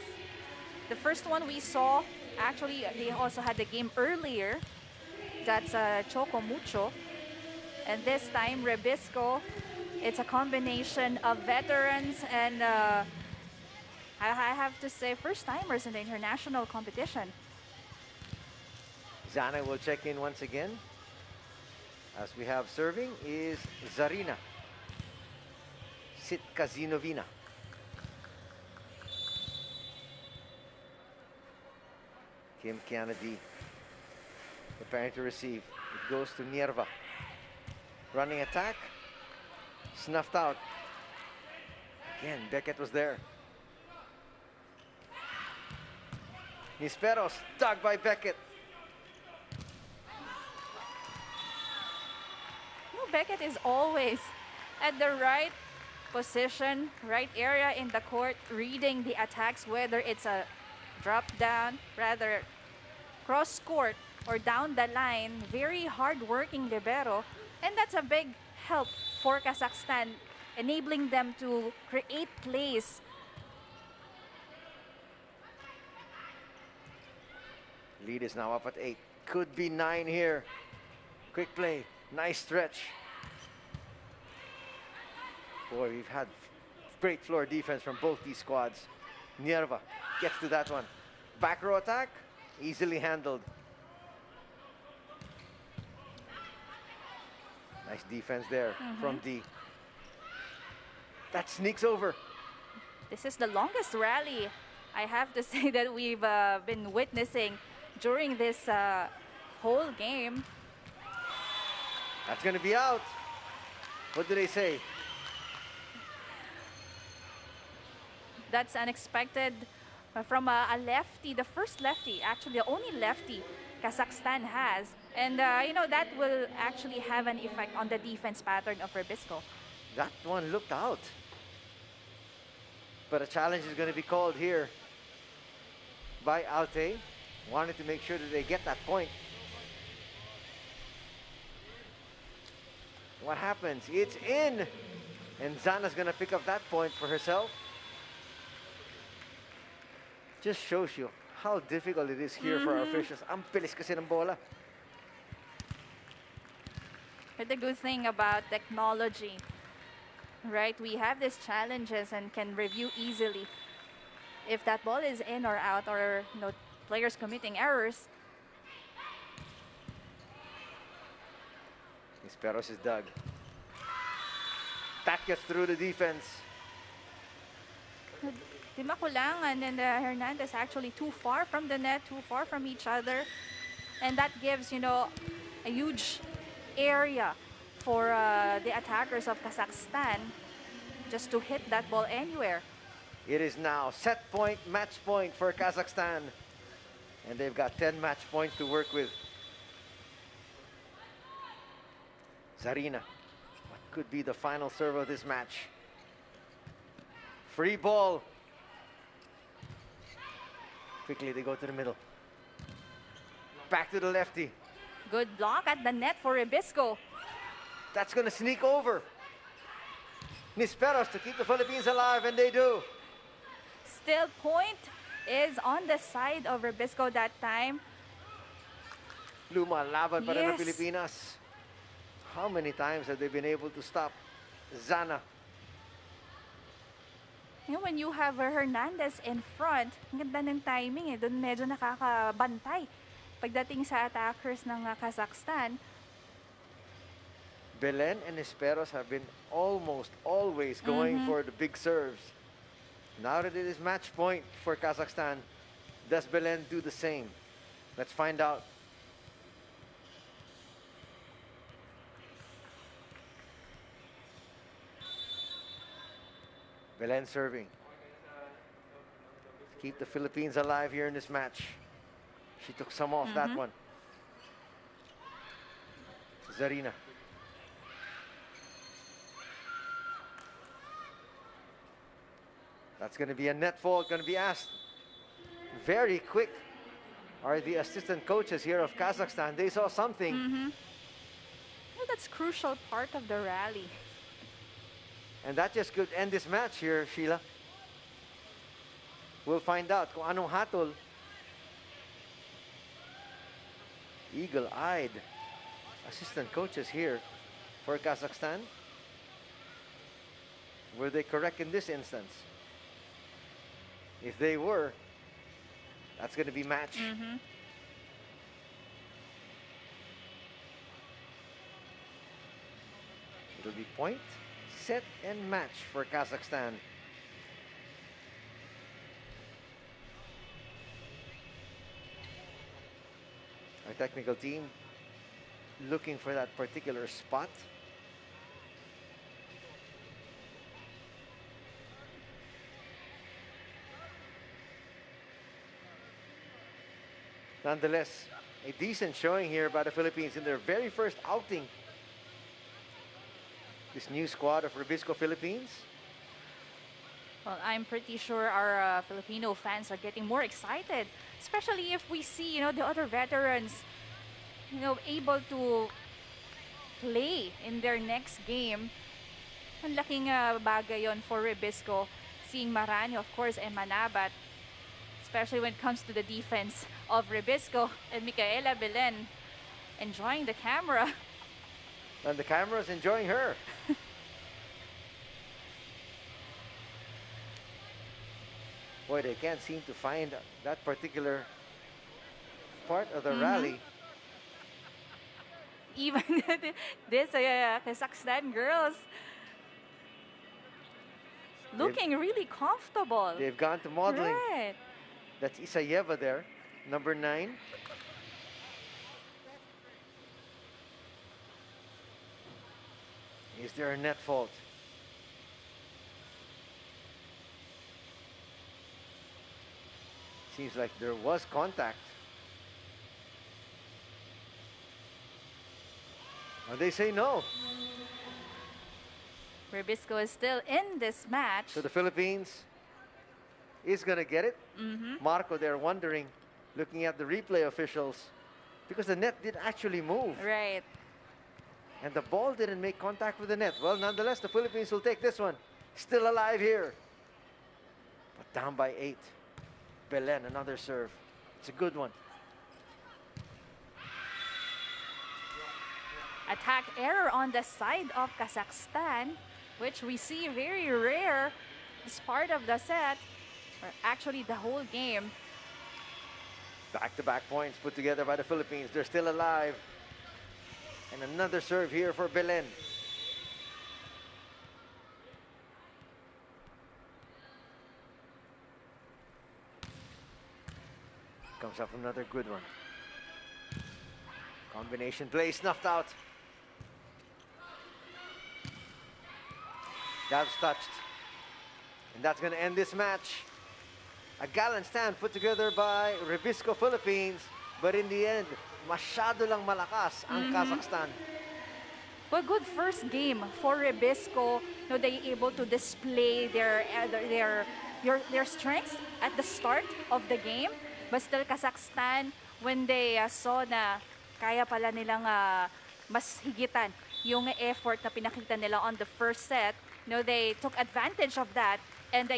the first one we saw, actually, they also had the game earlier. That's Choco Mucho. And this time, Rebisco, it's a combination of veterans and I have to say first-timers in the international competition. Zana will check in once again. As we have serving is Zarina Sitkazinovina. Kim Kennedy preparing to receive. It goes to Nierva. Running attack. Snuffed out. Again, Beckett was there. Nisperos, dug by Beckett. Beckett is always at the right position, right area in the court, reading the attacks, whether it's a drop down, rather cross court or down the line. Very hard-working libero, and that's a big help for Kazakhstan, enabling them to create plays. Lead is now up at 8. Could be 9 here. Quick play, nice stretch. Boy, we've had great floor defense from both these squads. Nierva gets to that one. Back row attack, easily handled. Nice defense there from D. That sneaks over. This is the longest rally, I have to say, that we've been witnessing during this whole game. That's going to be out. What do they say? That's unexpected from a lefty, the first lefty, actually the only lefty Kazakhstan has. And, you know, that will actually have an effect on the defense pattern of Rebisco. That one looked out. But a challenge is going to be called here by ALTAY. Wanted to make sure that they get that point. What happens? It's in. And Zana's going to pick up that point for herself. Just shows you how difficult it is here for our officials. Ang bilis kasi ng bola. But the good thing about technology, right? We have these challenges and can review easily if that ball is in or out, or, you know, players committing errors. Nisperos is dug. That gets through the defense. Di makulangan, and Hernandez actually too far from the net, too far from each other. And that gives, a huge area for the attackers of Kazakhstan just to hit that ball anywhere. It is now set point, match point for Kazakhstan. And they've got 10 match points to work with. Zarina, what could be the final serve of this match? Free ball. Quickly they go to the middle. Back to the lefty. Good block at the net for REBISCO. That's going to sneak over. Nisperos to keep the Philippines alive, and they do. Still point is on the side of REBISCO that time. Lumalaban pa rin ang Yes. Pilipinas. How many times have they been able to stop Zana? When you have Hernandez in front, ang ganda ng timing eh. Doon medyo nakakabantay pagdating sa attackers ng Kazakhstan. Belen and Nisperos have been almost always going for the big serves. Now that it is match point for Kazakhstan, does Belen do the same? Let's find out. Belen serving. Keep the Philippines alive here in this match. She took some off that one. Zarina. That's going to be a net fault, going to be asked. Very quick are the assistant coaches here of Kazakhstan. They saw something. Well, that's crucial part of the rally. And that just could end this match here, Sheila. We'll find out kung anong hatol. Eagle-eyed assistant coaches here for Kazakhstan. Were they correct in this instance? If they were, that's going to be match. It'll be point, set, and match for Kazakhstan. Our technical team looking for that particular spot. Nonetheless, a decent showing here by the Philippines in their very first outing. This new squad of REBISCO Philippines. Well, I'm pretty sure our Filipino fans are getting more excited, especially if we see, the other veterans, able to play in their next game. Ang laking bagay yon for REBISCO. Seeing Maranyo, of course, and Manabat, especially when it comes to the defense of REBISCO, and Micaela Belen enjoying the camera. And the camera's enjoying her. Boy, they can't seem to find that particular part of the rally. Even this Kazakhstan girls looking really comfortable. They've gone to modeling. Right. That's Isayeva there, number 9. Is there a net fault? Seems like there was contact. And they say no. REBISCO is still in this match. So the Philippines is going to get it. Marco there wondering, looking at the replay officials, because the net did actually move. Right. And the ball didn't make contact with the net. Well, nonetheless, the Philippines will take this one. Still alive here. But down by 8. Belen, another serve. It's a good one. Attack error on the side of Kazakhstan, which we see very rare as part of the set, or actually the whole game. Back-to-back points put together by the Philippines. They're still alive. And another serve here for Belen. Comes up another good one. Combination play snuffed out. That's touched. And that's going to end this match. A gallant stand put together by REBISCO Philippines. But in the end, masyado lang malakas ang Kazakhstan. Well, good first game for REBISCO. No, they able to display their strengths at the start of the game. But still, Kazakhstan, when they saw na kaya pala nilang mas higitan yung effort na pinakita nila on the first set, no, they took advantage of that and then